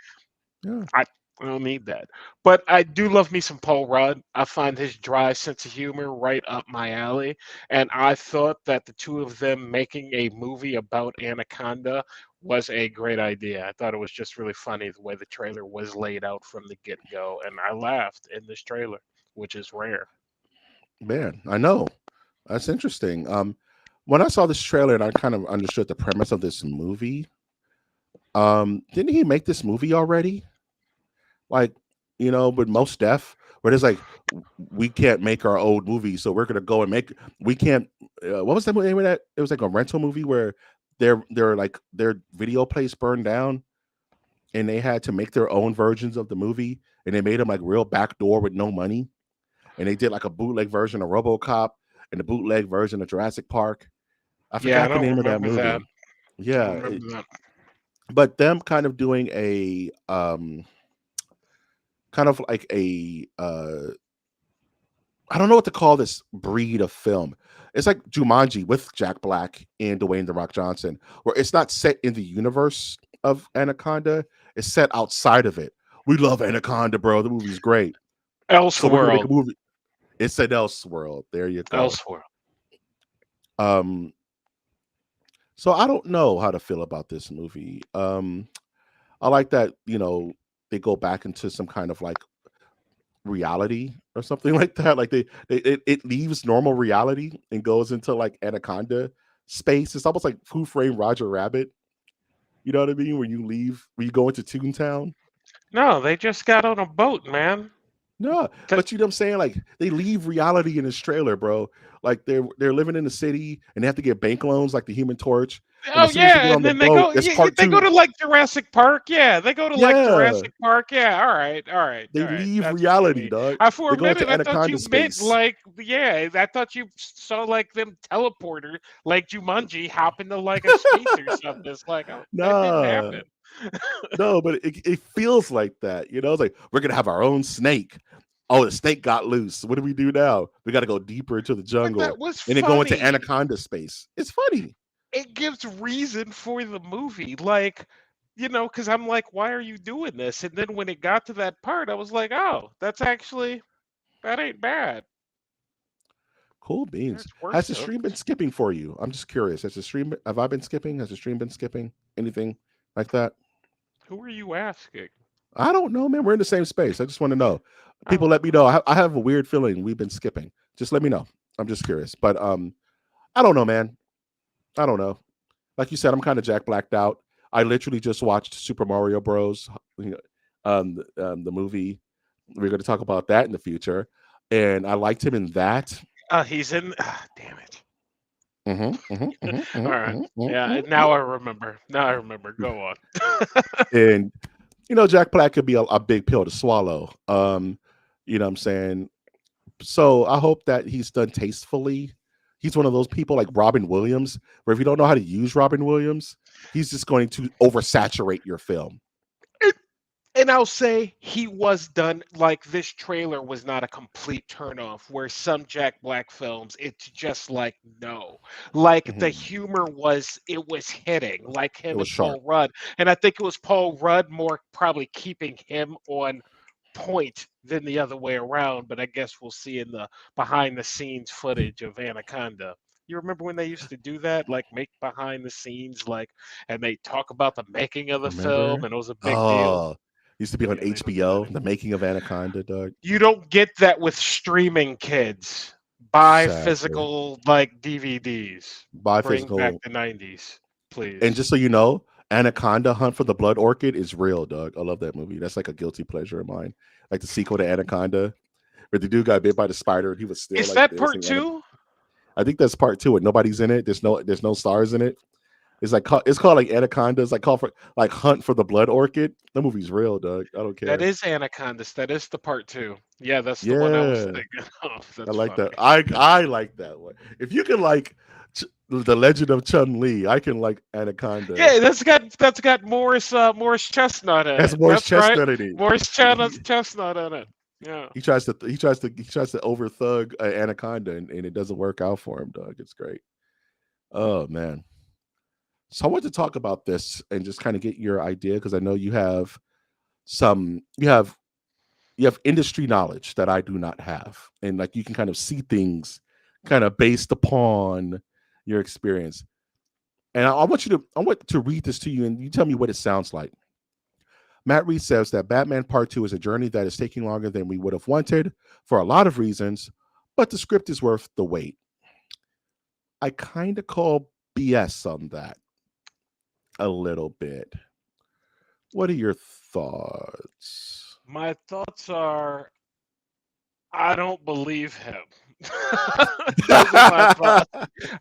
Yeah, I, I don't need that. But I do love me some Paul Rudd. I find his dry sense of humor right up my alley. And I thought that the two of them making a movie about Anaconda was a great idea. I thought it was just really funny the way the trailer was laid out from the get go. And I laughed in this trailer, which is rare. man. I know. That's interesting. When I saw this trailer and I kind of understood the premise of this movie, didn't he make this movie already? Like, with most deaf, where there's like, we can't make our old movie, so we're gonna go and make. We can't. What was the name of that? It was like a rental movie where their video place burned down, and they had to make their own versions of the movie, and they made them like real backdoor with no money, and they did like a bootleg version of RoboCop and a bootleg version of Jurassic Park. I Yeah, I forgot the don't name of that remember that. movie. I Yeah, don't remember that. but them kind of doing a kind of like a I don't know what to call this breed of film. It's like Jumanji with Jack Black and Dwayne the Rock Johnson, where it's not set in the universe of Anaconda, it's set outside of it. We love Anaconda, bro. The movie's great. So we're gonna make a Elseworld. movie. It's an Elseworld. There you go. Elseworld. Um, so I don't know how to feel about this movie. I like that, they go back into some kind of like reality or something like that. Like it leaves normal reality and goes into like Anaconda space. It's almost like Who Framed Roger Rabbit. You know what I mean? When you go into Toontown. No, they just got on a boat, man. No, Th- but you know what I'm saying? Like they leave reality in this trailer, bro. Like they're living in the city and they have to get bank loans like the Human Torch. And Oh as soon as they yeah, get on and the then they boat, go. it's Yeah, part they go two. to like Jurassic Park. Yeah, they go to like Yeah. Jurassic Park. Yeah, all right, all right, all They right. leave That's what you reality, mean. dog. For They a go into minute, I thought Anaconda you meant space. like, yeah, I thought you saw like them teleporter, like Jumanji, hop into like a space or something. It's like, oh, that didn't Nah. happen. No, but it feels like that. It's like we're gonna have our own snake. Oh, the snake got loose. What do we do now? We got to go deeper into the But jungle that was and then go into funny. anaconda space. It's funny. It gives reason for the movie, like, because I'm like, why are you doing this? And then when it got to that part, I was like, oh, that ain't bad. Cool beans. It's worth Has the it. stream been skipping for you? I'm just curious. Have I been skipping? Has the stream been skipping? Anything like that? Who are you asking? I don't know, man. We're in the same space. I just want to know. People, Oh, let me know. I have a weird feeling we've been skipping. Just let me know. I'm just curious. But I don't know, man. I don't know. Like you said, I'm kind of Jack blacked out. I literally just watched Super Mario Bros. The movie. We're going to talk about that in the future, and I liked him in that. he's in. Damn it. Mhm, mhm, mhm, All mhm, right. mhm, mhm, Yeah, mhm, now I remember. Now I remember. Go on. and Jack Black could be a big pill to swallow. You know what I'm saying? So I hope that he's done tastefully. He's one of those people like Robin Williams, where if you don't know how to use Robin Williams, he's just going to oversaturate your film. And I'll say he was done like this trailer was not a complete turnoff, where some Jack Black films, it's just like no. Like the Mhm. humor was hitting, like It him was and sharp. Paul Rudd. And I think it was Paul Rudd more probably keeping him on point than the other way around, but I guess we'll see in the behind the scenes footage of Anaconda. You remember when they used to do that, like make behind the scenes, like, and they talk about the making of the film, Remember? and it was a big deal. Oh, used to be on Yeah, they don't do that HBO, The anymore. Making of Anaconda, Doug. You don't get that with streaming, kids. Buy Sadly, physical like DVDs. by Bring back physical. the 90s, And please. just so you know, Anaconda Hunt for the Blood Orchid is real, Doug. I love that movie. That's like a guilty pleasure of mine. Like the sequel to Anaconda, where the dude got bit by the spider and he was still Is like that this. part And two? I think that's part two. And nobody's in it. There's no stars in it. It's called like Anaconda. It's like called for like Hunt for the Blood Orchid. The movie's real, Doug. I don't That care. is Anacondas. That is the part two. Yeah, that's the one I was Yeah, thinking of. I That's like funny. that. I like that one. If you can like the Legend of Chun Li, I can like Anaconda. Yeah, that's got Morris Chestnut in Has it. Morris That's right. Chestnut in it. Morris He, Chestnut in it. Yeah. he tries to over thug Anaconda, and it doesn't work out for him, Doug. It's great. Oh man. So I want to talk about this and just kind of get your idea because I know some you have industry knowledge that I do not have, and like you can kind of see things kind of based upon your experience. And I want to read this to you, and you tell me what it sounds like. Matt Reed says that Batman Part 2 is a journey that is taking longer than we would have wanted for a lot of reasons, but the script is worth the wait. I kind of call BS on that a little bit. What are your thoughts? My thoughts are I don't believe him. Those are my thoughts.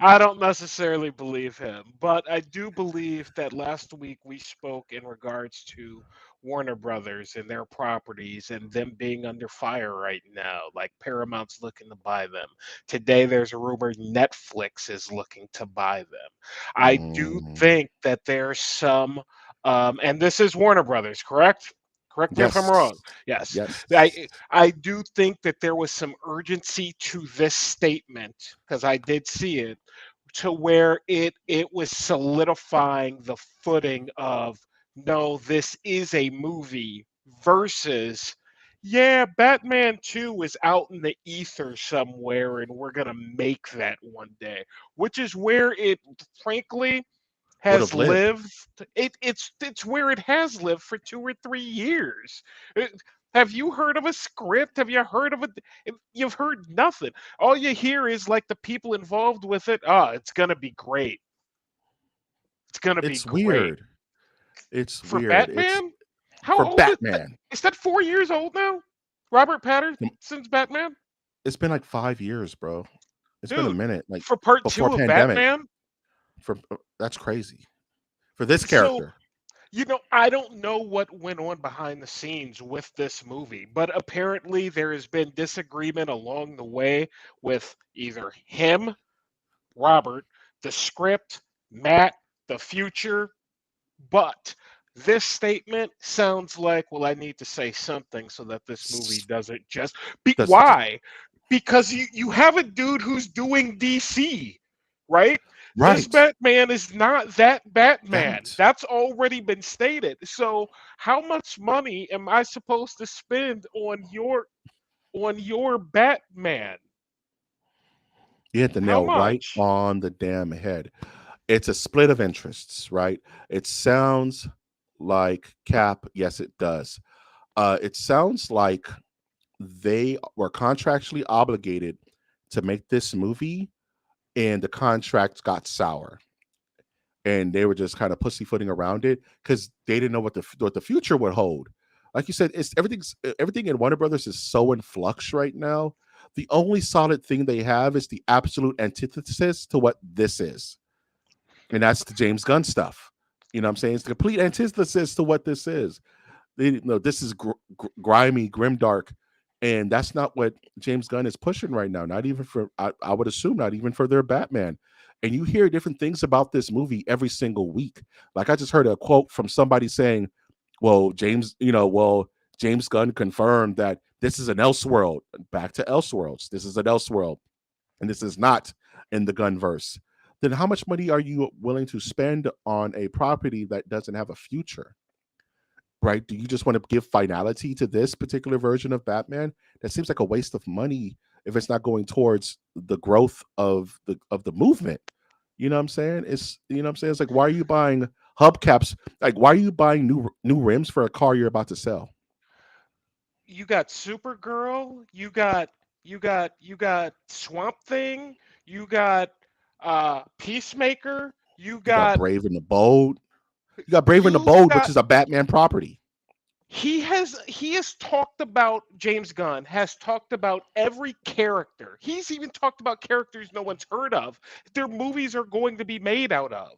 I don't necessarily believe him, but I do believe that last week we spoke in regards to Warner Brothers and their properties and them being under fire right now. Like Paramount's looking to buy them. Today, there's a rumor Netflix is looking to buy them. I do Mm, think that there's some, and this is Warner Brothers, correct? Correct me if I'm yes. wrong. Yes. Yes. I do think that there was some urgency to this statement because I did see it to where it was solidifying the footing of no, this is a movie versus yeah, Batman 2 is out in the ether somewhere and we're going to make that one day, which is where it frankly Would have has lived. lived. It's where it has lived for 2 or 3 years. Uh, Have you heard of a script? Have you heard of it? You've heard nothing. All you hear is like the people involved with it. Ah, it's gonna be great. It's gonna be It's great weird. It's for weird. It's Batman. How for old is that? Batman. Is that 4 years old now? Robert Patterson's Batman, It's been like 5 years, bro. It's been a dude. minute, like For part before two of pandemic. Batman. For That's crazy for this So character. I don't know what went on behind the scenes with this movie, but apparently there has been disagreement along the way with either him, Robert, the script, Matt, the future, but This statement sounds like, well, I need to say something so that this movie doesn't just be. That's Why? Because you have a dude who's doing DC, right? This right. Batman is not that Batman. That That's already been stated. So how much money am I supposed to spend on your Batman? you hit the How nail right much? on the damn head. It's a split of interests, right? It sounds like Cap. Yes, it does. It sounds like they were contractually obligated to make this movie, and the contract got sour, and they were just kind of pussyfooting around it because they didn't know what the future would hold. Like you said, it's everything in Warner Brothers is so in flux right now. The only solid thing they have is the absolute antithesis to what this is, and that's the James Gunn stuff. You know what I'm saying? It's the complete antithesis to what this is. This is grimy, grimdark, and that's not what James Gunn is pushing right now. Not even for, I would assume, not even for their Batman. And you hear different things about this movie every single week. Like I just heard a quote from somebody saying, "Well, James Gunn confirmed that this is an Elseworld. Back to Elseworlds. This is an Elseworld, and this is not in the Gunverse." Then how much money are you willing to spend on a property that doesn't have a future? Right? Do you just want to give finality to this particular version of Batman? That seems like a waste of money if it's not going towards the growth of the movement. You know what I'm saying? It's like, why are you buying hubcaps? Like, why are you buying new rims for a car you're about to sell? You got Supergirl, you got Swamp Thing, you got Peacemaker, you You got got Brave and the Bold. You got Brave and the you've Bold, which got is a Batman property. he has talked about James Gunn has talked about every character. He's even talked about characters no one's heard of. Their movies are going to be made out of.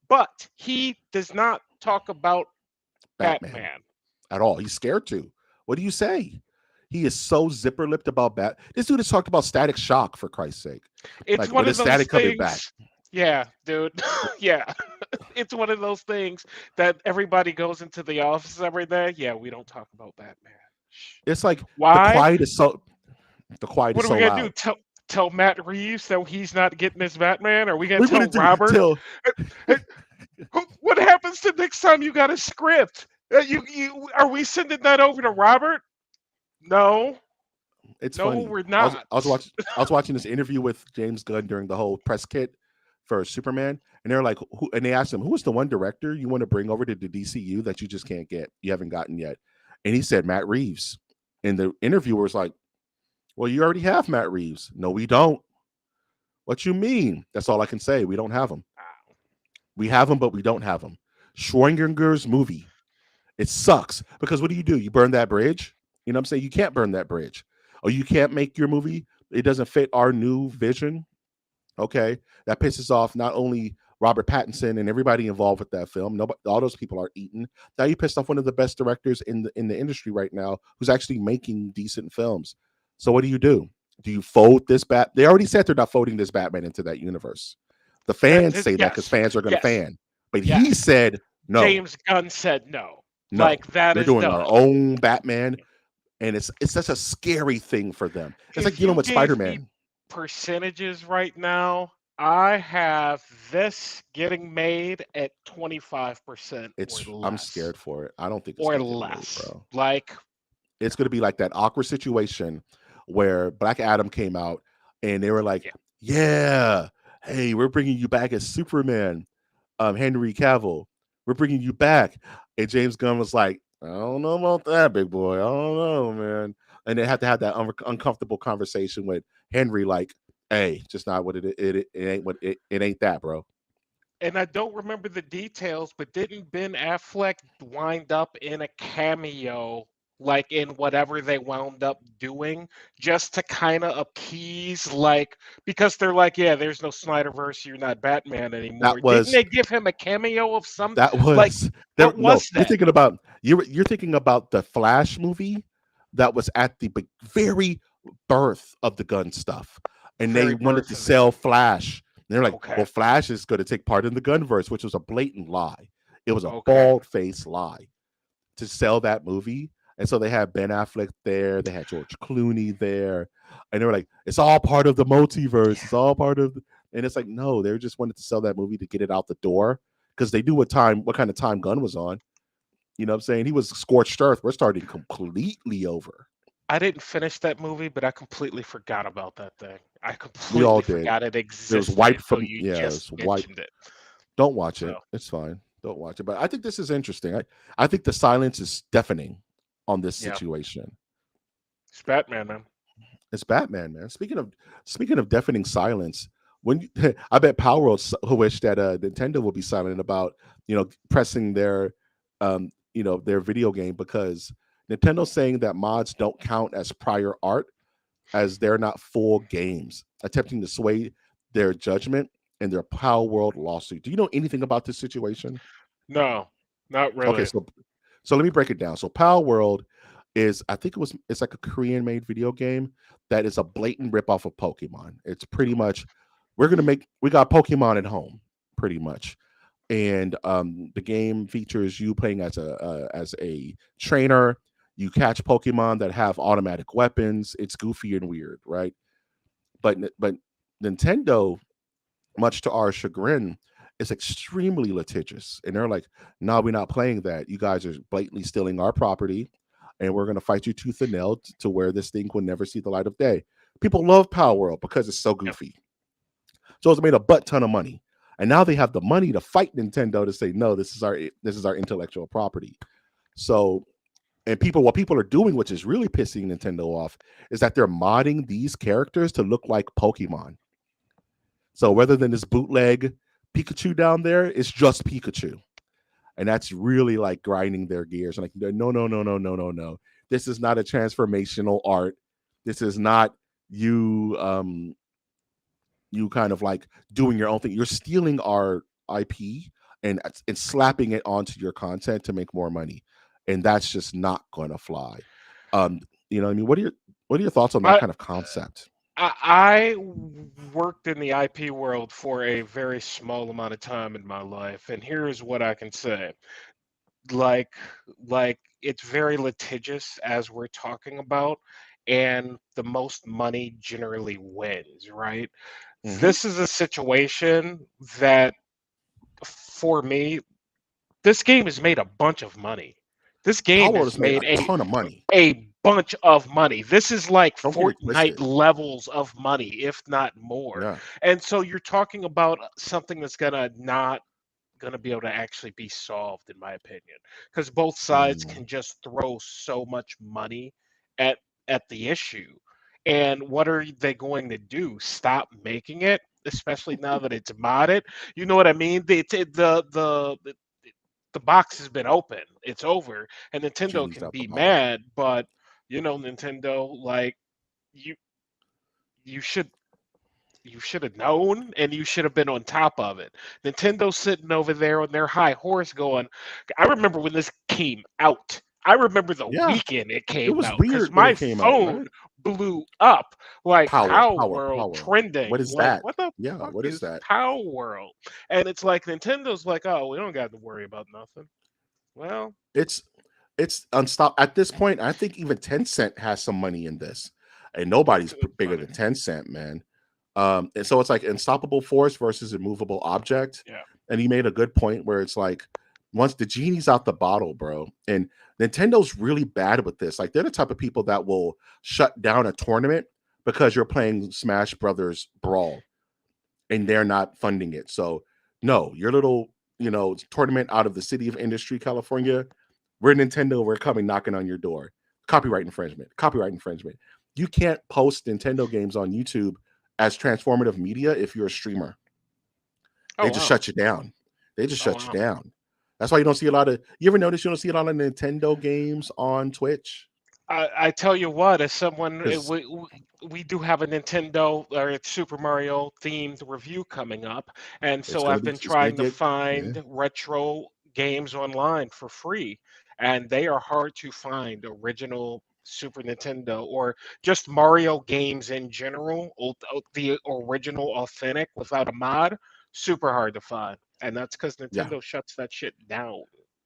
But he does not talk about Batman Batman. at all. He's scared to. What do you say? He is so zipper lipped about Bat. This dude has talked about Static Shock, for Christ's sake. It's Like, one when of is those Static coming back? things. Yeah, dude. Yeah. It's one of those things that everybody goes into the office every day. Yeah, we don't talk about Batman. Shh. It's like Why? the quiet is What are we so gonna do? loud. Tell Matt Reeves that he's not getting his Batman? Are we gonna We're gonna tell do Robert? till "Hey, hey, what happens the next time you got a script? You are we sending that over to Robert? No, it's no, funny. we're not. I was watching this interview with James Gunn during the whole press kit for Superman, and they're like, and they asked him, "Who is the one director you want to bring over to the DCU that you just can't get, you haven't gotten yet?" And he said Matt Reeves. And the interviewer was like, "Well, you already have Matt Reeves." "No, we don't." "What you mean?" "That's all I can say. We don't have him. We have him, but we don't have him." Schrodinger's movie. It sucks because what do? You burn that bridge? You know what I'm saying? You can't burn that bridge. Or you can't make your movie. It doesn't fit our new vision. Okay. That pisses off not only Robert Pattinson and everybody involved with that film. Nobody, all those people are eaten. Now you pissed off one of the best directors in the industry right now who's actually making decent films. So what do? Do you fold this bat? They already said they're not folding this Batman into that universe. The fans say that because Yes, fans are going to yes, fan. But he yes. said no. James Gunn said no. No, Like that we're is doing our done. own Batman, and it's such a scary thing for them. It's like If dealing you with gave me Spider-Man. percentages right now, I have this getting made at 25% or I'm less. scared for it. I don't think it's Or gonna get made, less. bro. Like, It's gonna be like that awkward situation where Black Adam came out and they were like, yeah. "Yeah, hey, we're bringing you back as Superman, Henry Cavill. We're bringing you back." And James Gunn was like, "I don't know about that, big boy. I don't know, man." And they had to have that uncomfortable conversation with Henry, like, "Hey, just not what it ain't what it ain't that, bro." And I don't remember the details, but didn't Ben Affleck wind up in a cameo, like in whatever they wound up doing, just to kind of appease, like, because they're like, yeah, there's no Snyderverse, you're not Batman That anymore. Didn't was they give him a cameo of some, that like, was there. what No, was that? you're thinking about the Flash movie that was at the very birth of the gun stuff, and they Very wanted birth to of the sell gun. Flash. And they're like, Okay. "Well, Flash is going to take part in the Gunverse," which was a blatant lie. It was a Okay. bald-faced lie to sell that movie. And so they had Ben Affleck there, they had George Clooney there, and they were like, "It's all part of the multiverse. It's all part of," and it's like, no, they just wanted to sell that movie to get it out the door because they knew what kind of time Gunn was on. You know what I'm saying? He was scorched earth. We're starting completely over. I didn't finish that movie, but I completely forgot about that thing. I We all completely did. forgot it It was existed wiped until from you yeah, it just was wiped. mentioned it. Don't watch it. So, It's fine. Don't watch it. But I think this is interesting. I think the silence is deafening on this yeah, situation. it's Batman, man. It's Batman, man. Speaking of deafening silence, I bet Power World wish that Nintendo would be silent about pressing their video game because Nintendo's saying that mods don't count as prior art as they're not full games, attempting to sway their judgment in their Power World lawsuit. Do you know anything about this situation? No, not Okay, really. so let me break it down. So Power World is I think it's like a Korean made video game that is a blatant ripoff of Pokemon. It's pretty much we got Pokemon at home, pretty much. And the game features you playing as a trainer. You catch Pokemon that have automatic weapons. It's goofy and weird, right? But Nintendo, much to our chagrin, is extremely litigious. And they're like, no, we're not playing that. You guys are blatantly stealing our property, and we're going to fight you tooth and nail to where this thing will never see the light of day. People love Power World because it's so Yeah. goofy. So it's made a butt ton of money. And now they have the money to fight Nintendo to say, no, this is our intellectual property. So and what people are doing, which is really pissing Nintendo off, is that they're modding these characters to look like Pokemon. So rather than this bootleg Pikachu down there, it's just Pikachu. And that's really like grinding their gears. And like, no, no, no, no, no, no, no. This is not a transformational art. This is not you you kind of like doing your own thing. You're stealing our IP and slapping it onto your content to make more money. And that's just not gonna fly. Um, you know what I mean? What are your thoughts on that I kind of concept? I worked in the IP world for a very small amount of time in my life, and here's what I can say. Like like it's very litigious as we're talking about, and the most money generally wins, right? Hmm. This is a situation that for me, this game has made a bunch of money. This game Power World has has made made a ton of money. a bunch of money. This is like Don't get it Fortnite twisted. levels of money, if not more. Yeah. And so you're talking about something that's gonna not gonna be able to actually be solved, in my opinion, because both sides Mm, can just throw so much money at the issue. And what are they going to do? Stop making it, especially now that it's modded. You know what I mean? The box has been open. It's over, and Nintendo genie's can out the be bottle. mad, but Nintendo, like you you should you should have known and you should have been on top of it. Nintendo's sitting over there on their high horse going, I remember when this came out. I remember the Yeah. weekend it It came was out because weird when my it came out, phone right? blew up like Power World Power. What trending. is Like, that? what the Yeah, fuck what is is that? Power World? And it's like Nintendo's like, oh, we don't got to worry about nothing. Well, It's it's unstop at this point. I think even Tencent has some money in this, and nobody's it's bigger funny. than Tencent, man. And so it's like unstoppable force versus immovable object. Yeah. And he made a good point where it's like once the genie's out the bottle, bro. And Nintendo's really bad with this. Like they're the type of people that will shut down a tournament because you're playing Smash Brothers Brawl and they're not funding it. So no, your little tournament out of the city of Industry, California, we're Nintendo. We're coming knocking on your door. Copyright infringement. Copyright infringement. You can't post Nintendo games on YouTube as transformative media if you're a streamer. Oh They just wow. shut you down. They just Oh shut you wow. down. That's why you don't see a lot of. You ever notice you don't see a lot of Nintendo games on Twitch? I tell you what, as someone, Because we do have a Nintendo or a Super Mario themed review coming up, and so I've been it's gonna trying to get yeah. find retro games online for free, and they are hard to find. Original Super Nintendo or just Mario games in general, the original, authentic, without a mod, super hard to find. and that's because Yeah, Nintendo shuts that shit down.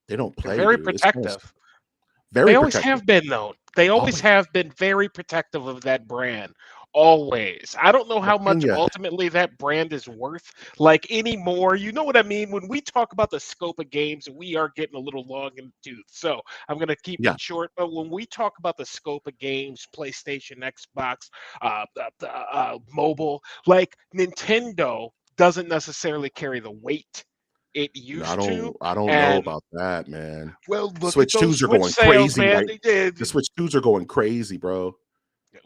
they don't They're play, very dude. It's almost protective. They very always protective. have been, though. They always Always. have been very protective of that brand. Always. I don't know But how can much you? ultimately that brand is worth, like anymore. You know what I mean? When we talk about the scope of games, we are getting a little long in the tooth. So I'm going to keep Yeah, it short. But when we talk about the scope of games, PlayStation, Xbox, mobile, like Nintendo doesn't necessarily carry the weight it no, used to. I don't know And about that, man. well, look at Switch those twos are Switch going sales, crazy, man. right? They did. The Switch twos are going crazy, bro.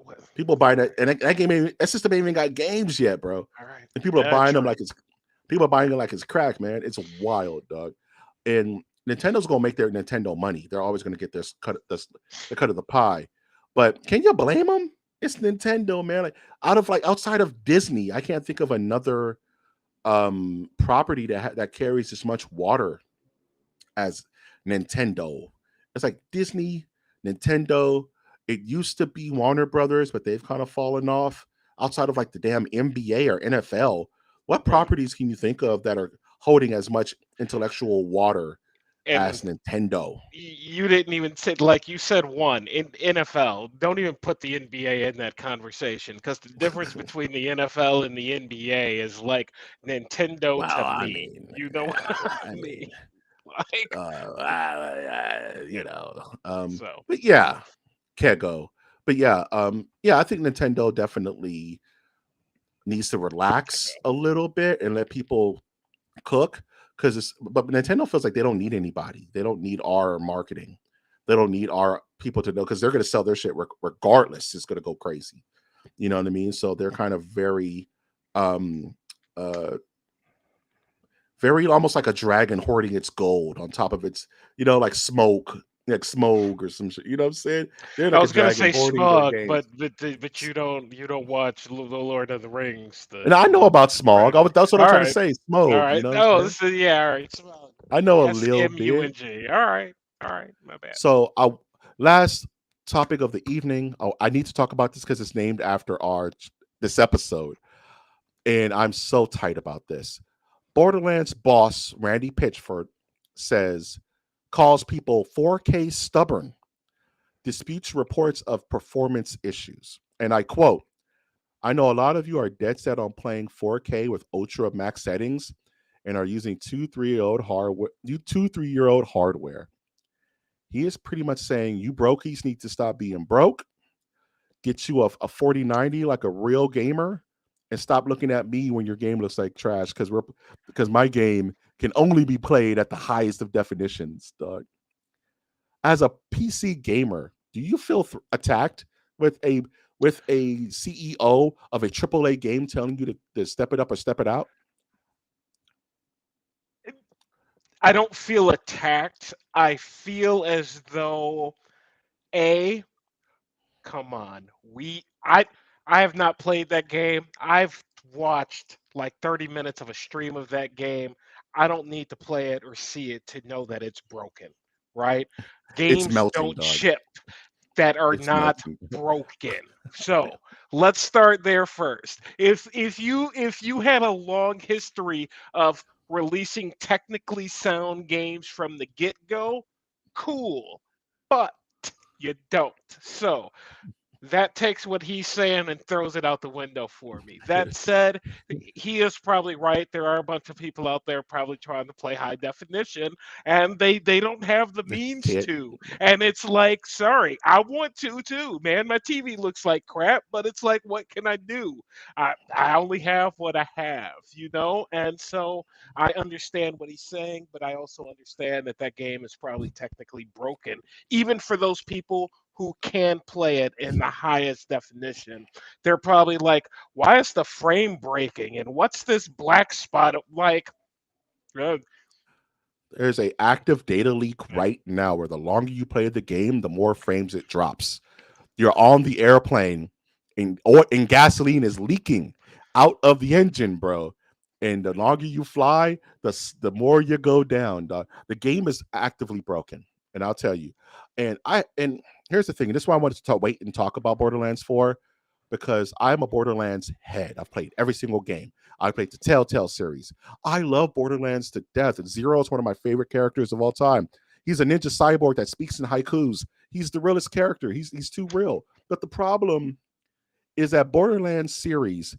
Well, People buying that, and that game, that system ain't even got games yet, bro. all right. And people are Yeah, buying them true. like it's people are buying it like it's crack, man. It's wild, dog. And Nintendo's gonna make their Nintendo money. They're always gonna get their cut, the cut of the pie. But can you blame them? It's Nintendo, man. Like outside of Disney, I can't think of another property that carries as much water as Nintendo. It's like Disney, Nintendo. It used to be Warner Brothers, but they've kind of fallen off. Outside of like the damn NBA or NFL, what Well, properties can you think of that are holding as much intellectual water and as Nintendo? you didn't even say, like you said, one in NFL. Don't even put the NBA in that conversation because the difference between the NFL and the NBA is like Nintendo Well, to I me. mean, You know what I I mean? mean, Like you know, so. but yeah, Kego. But yeah, yeah, I think Nintendo definitely needs to relax a little bit and let people cook because it's but Nintendo feels like they don't need anybody. They don't need our marketing. They don't need our people to know because they're going to sell their shit regardless. It's going to go crazy. You know what I mean? So they're kind of um, uh, very almost like a dragon hoarding its gold on top of its, like smoke, like smoke or some shit. You know what I'm saying? They're I like a was gonna dragon say hoarding their Smug, games. but you don't watch the Lord of the Rings, And I know the about smog. franchise. That's what I'm All trying to right, say. all Smoke. You right. know what I'm Oh, saying? this is yeah. All right, Smug. I know a little bit. SMUNG. All right. My bad. So, last topic of the evening. Oh, I need to talk about this because it's named after this episode, and I'm so tight about this. Borderlands boss Randy Pitchford says calls people 4K stubborn, disputes reports of performance issues, and I quote: "I know a lot of you are dead set on playing 4K with ultra max settings." And are using 2 3 year old hardware. He is pretty much saying you brokies need to stop being broke, get you a 4090 like a real gamer, and stop looking at me when your game looks like trash because my game can only be played at the highest of definitions, dog. As a PC gamer, do you feel attacked with a CEO of a AAA game telling you to step it up or step it out? I don't feel attacked. I feel as though a come on. I have not played that game. I've watched like 30 minutes of a stream of that game. I don't need to play it or see it to know that it's broken, right? It's Games melting, don't dog. ship that are It's not melting. broken. So, let's start there first. If you had a long history of releasing technically sound games from the get-go, cool. But you don't. So, that takes what he's saying and throws it out the window for me. That said, he is probably right. There are a bunch of people out there probably trying to play high definition, and they don't have the means Can't. to. And it's like, sorry, I want to too, man. My TV looks like crap, but it's like, what can I do? I only have what I have, you know. And so I understand what he's saying, but I also understand that that game is probably technically broken, even for those people who can play it in the highest definition. They're probably like, why is the frame breaking? And what's this black spot? Like, uh, There's a active data leak right now where the longer you play the game, the more frames it drops. You're on the airplane and gasoline is leaking out of the engine, bro. And the longer you fly, the more you go down, dog. The game is actively broken, and I'll tell you. And here's the thing. And this is why I wanted to wait and talk about Borderlands 4 because I'm a Borderlands head. I've played every single game. I played the Telltale series. I love Borderlands to death. And Zero is one of my favorite characters of all time. He's a ninja cyborg that speaks in haikus. He's the realest character. He's too real. But the problem is that Borderlands series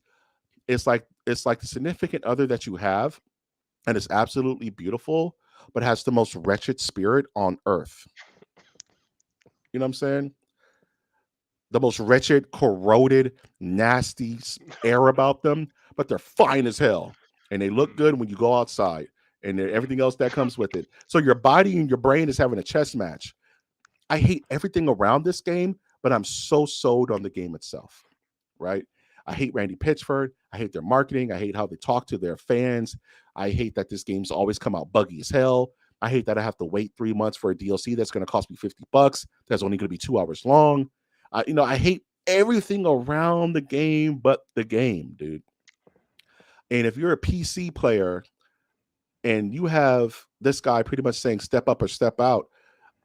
it's like the significant other that you have, and it's absolutely beautiful, but has the most wretched spirit on earth. You know what I'm saying? The most wretched, corroded, nasty air about them, but they're fine as hell. And they look good when you go outside and everything else that comes with it. So your body and your brain is having a chess match. I hate everything around this game, but I'm so sold on the game itself, right? I hate Randy Pitchford. I hate their marketing. I hate how they talk to their fans. I hate that this game's always come out buggy as hell. I hate that I have to wait 3 months for a DLC that's going to cost me $50. That's only going to be 2 hours long. I hate everything around the game but the game, dude. And if you're a PC player and you have this guy pretty much saying step up or step out,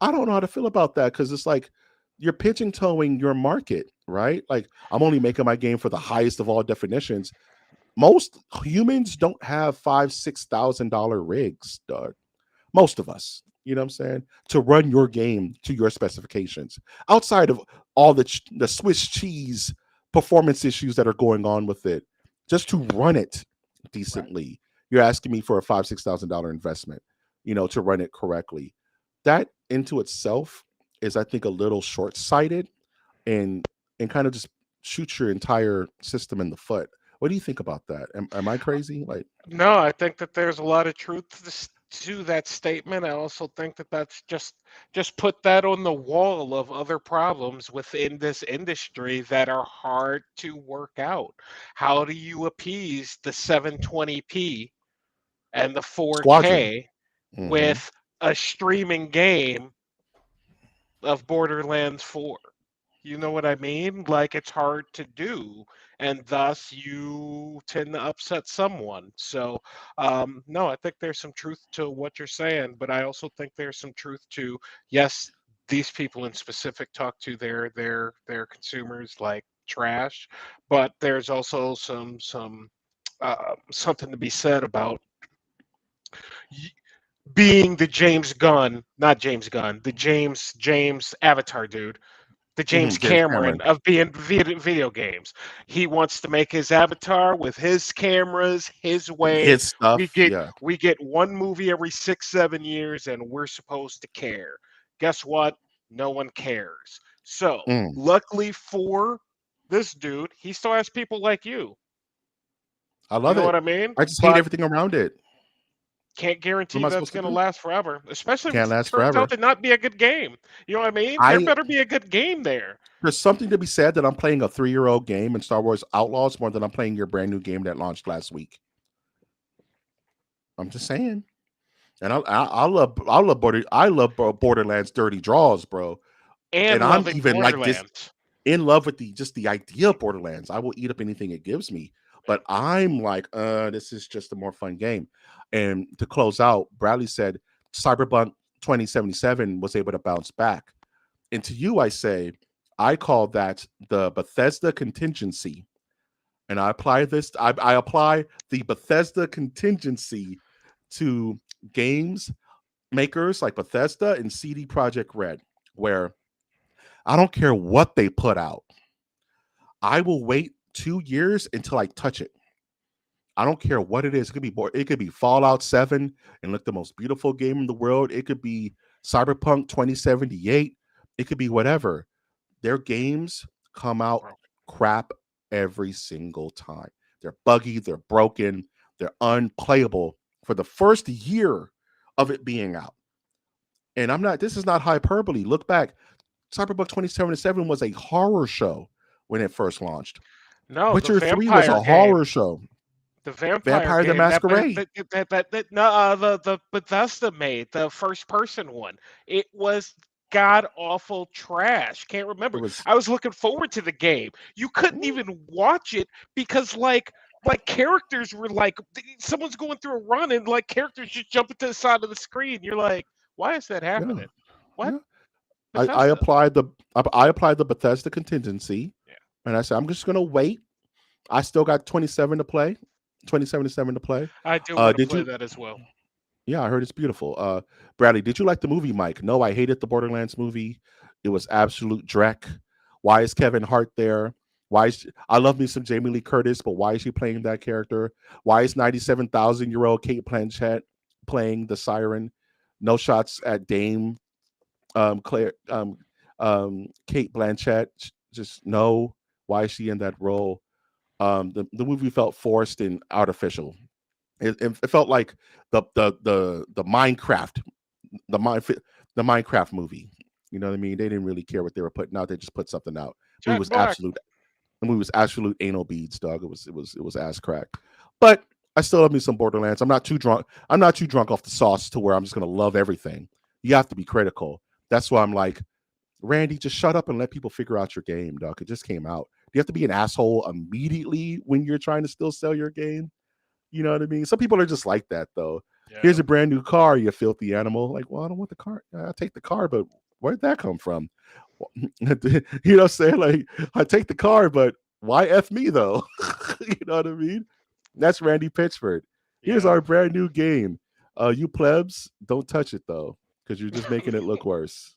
I don't know how to feel about that because it's like you're pitching towing your market, right? Like I'm only making my game for the highest of all definitions. Most humans don't have $5,000-$6,000 rigs, dog. Most of us, you know what I'm saying, to run your game to your specifications. Outside of all the Swiss cheese performance issues that are going on with it, just to run it decently, you're asking me for a $5,000-$6,000 investment, to run it correctly. That into itself is, I think, a little short-sighted and kind of just shoot your entire system in the foot. What do you think about that? Am I crazy? Like, No, I think that there's a lot of truth to that statement. I also think that that's just put that on the wall of other problems within this industry that are hard to work out. How do you appease the 720p and the Squadron. 4K Mm-hmm. with a streaming game of Borderlands 4? You know what I mean? Like it's hard to do, and thus you tend to upset someone. So, no, I think there's some truth to what you're saying, but I also think there's some truth to yes, these people in specific talk to their consumers like trash, but there's also some something to be said about being the James Gunn, not James Gunn, the James Avatar dude, the Mm-hmm. James James Cameron Cameron of being video games. He wants to make his avatar with his cameras, his and way. his We stuff. get Yeah. we get one movie every 6, 7 years, and we're supposed to care. Guess what? No one cares. So Mm, luckily for this dude, he still has people like you. I You love know what it. I mean? I just hate But everything around it. can't What guarantee am I that's supposed to going to do? last forever, especially if Can't it last turns out forever. to not be a good game. You know what I mean? There I better be a good game there. There's something to be said that I'm playing a 3-year-old game in Star Wars Outlaws more than I'm playing your brand new game that launched last week. I'm just saying. And I love Borderlands dirty draws, bro. And And I'm loving even like this Borderlands. in love with the idea of Borderlands. I will eat up anything it gives me. But I'm like, this is just a more fun game. And to close out, Bradley said Cyberpunk 2077 was able to bounce back. And to you, I say, I call that the Bethesda contingency. And I apply the Bethesda contingency to games makers like Bethesda and CD Projekt Red, where I don't care what they put out. I will wait 2 years until I touch it. I don't care what it is. It could be Fallout 7 and look the most beautiful game in the world. It could be Cyberpunk 2078. It could be whatever. Their games come out crap every single time. They're buggy, they're broken, they're unplayable for the first year of it being out. And this is not hyperbole. Look back. Cyberpunk 2077 was a horror show when it first launched. No, the Witcher 3 was vampire a game. horror show. The vampire Vampire the game that Masquerade. no, the Bethesda made, the first person one. It was god awful trash. Can't It remember. was I was looking forward to the game. You couldn't even watch it because like characters were like someone's going through a run and like characters just jumping to the side of the screen. You're like, why is that yeah, happening? What? yeah. I Bethesda. applied the Bethesda contingency, Yeah. and I said I'm just gonna wait. I still got 27 to play. 2077 to play. I do want to Did play you? that as well. Yeah, I heard it's beautiful. Bradley, did you like the movie Mike? No, I hated the Borderlands movie. It was absolute dreck. Why is Kevin Hart there? I love me some Jamie Lee Curtis, but why is she playing that character? Why is 97,000-year-old Kate Blanchett playing the siren? No shots at Dame Claire Kate Blanchett. Just no. Why is she in that role? The movie felt forced and artificial. It felt like the Minecraft the mine the Minecraft movie. You know what I mean? They didn't really care what they were putting out. They just put something out. The movie Jack was Black. absolute. The movie was absolute anal beads, dog. It was ass crack. But I still love me some Borderlands. I'm not too drunk. I'm not too drunk off the sauce to where I'm just gonna love everything. You have to be critical. That's why I'm like, Randy, just shut up and let people figure out your game, dog. It just came out. Do you have to be an asshole immediately when you're trying to still sell your game? You know what I mean? Some people are just like that, though. Yeah. Here's a brand new car, you filthy animal. Like, well, I don't want the car. I'll take the car, but where'd that come from? You know what I'm saying? Like, I take the car, but why F me, though? You know what I mean? That's Randy Pitchford. Here's Yeah. our brand new game. You plebs, don't touch it, though, because you're just making it look worse.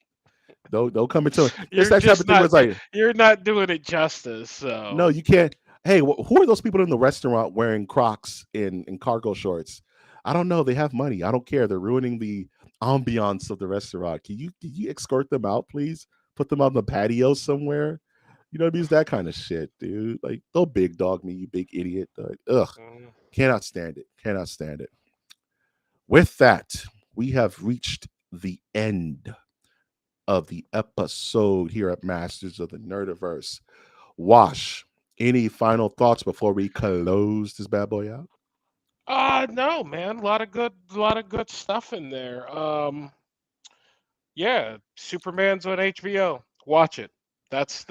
Don't come into it. It's You're that type just of thing where not it's like, you're not doing it justice. no, So you can't. Hey, who are those people in the restaurant wearing Crocs in cargo shorts? I don't know. They have money. I don't care. They're ruining the ambiance of the restaurant. Can you escort them out, please? Put them on the patio somewhere. You know what I mean? It's that kind of shit, dude. Like, don't big dog me, you big idiot. Like, ugh, mm, cannot stand it. Cannot stand it. With that, we have reached the end of the episode here at Masters of the Nerdiverse. Wash, any final thoughts before we close this bad boy out? no, man, a lot of good stuff in there. Yeah, Superman's on HBO. Watch it. That's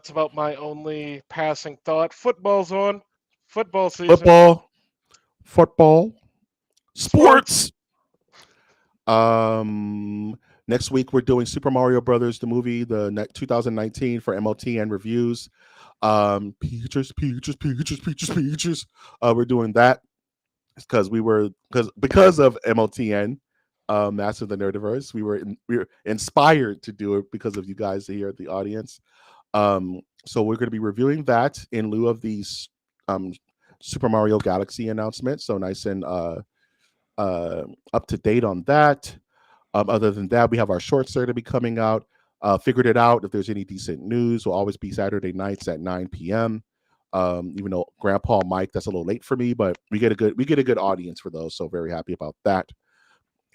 about my only passing thought. Football's on. Football season. Football, football, Sports. sports. Um, Next week we're doing Super Mario Brothers, the movie, the 2019 for MOTN reviews. Peaches, peaches, peaches, peaches, peaches. We're doing that because of MOTN, Master of the Nerdiverse. We were inspired to do it because of you guys here at the audience. So we're going to be reviewing that in lieu of these um, Super Mario Galaxy announcement. So nice and up to date on that. Other than that, we have our shorts there to be coming out. Figured it out. If there's any decent news, will always be Saturday nights at 9 p.m. Even though Grandpa Mike, that's a little late for me, but we get a good audience for those. So very happy about that.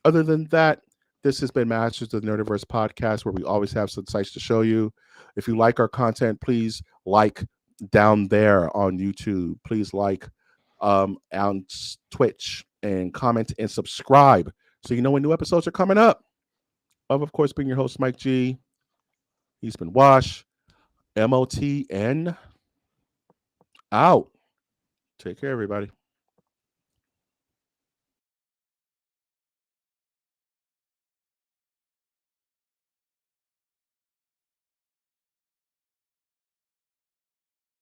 Other than that, this has been Masters of the Nerdiverse podcast, where we always have some sites to show you. If you like our content, please like down there on YouTube. Please like on Twitch and comment and subscribe so you know when new episodes are coming up. Of course, being your host, Mike G. He's been Wash. MOTN out. Take care, everybody.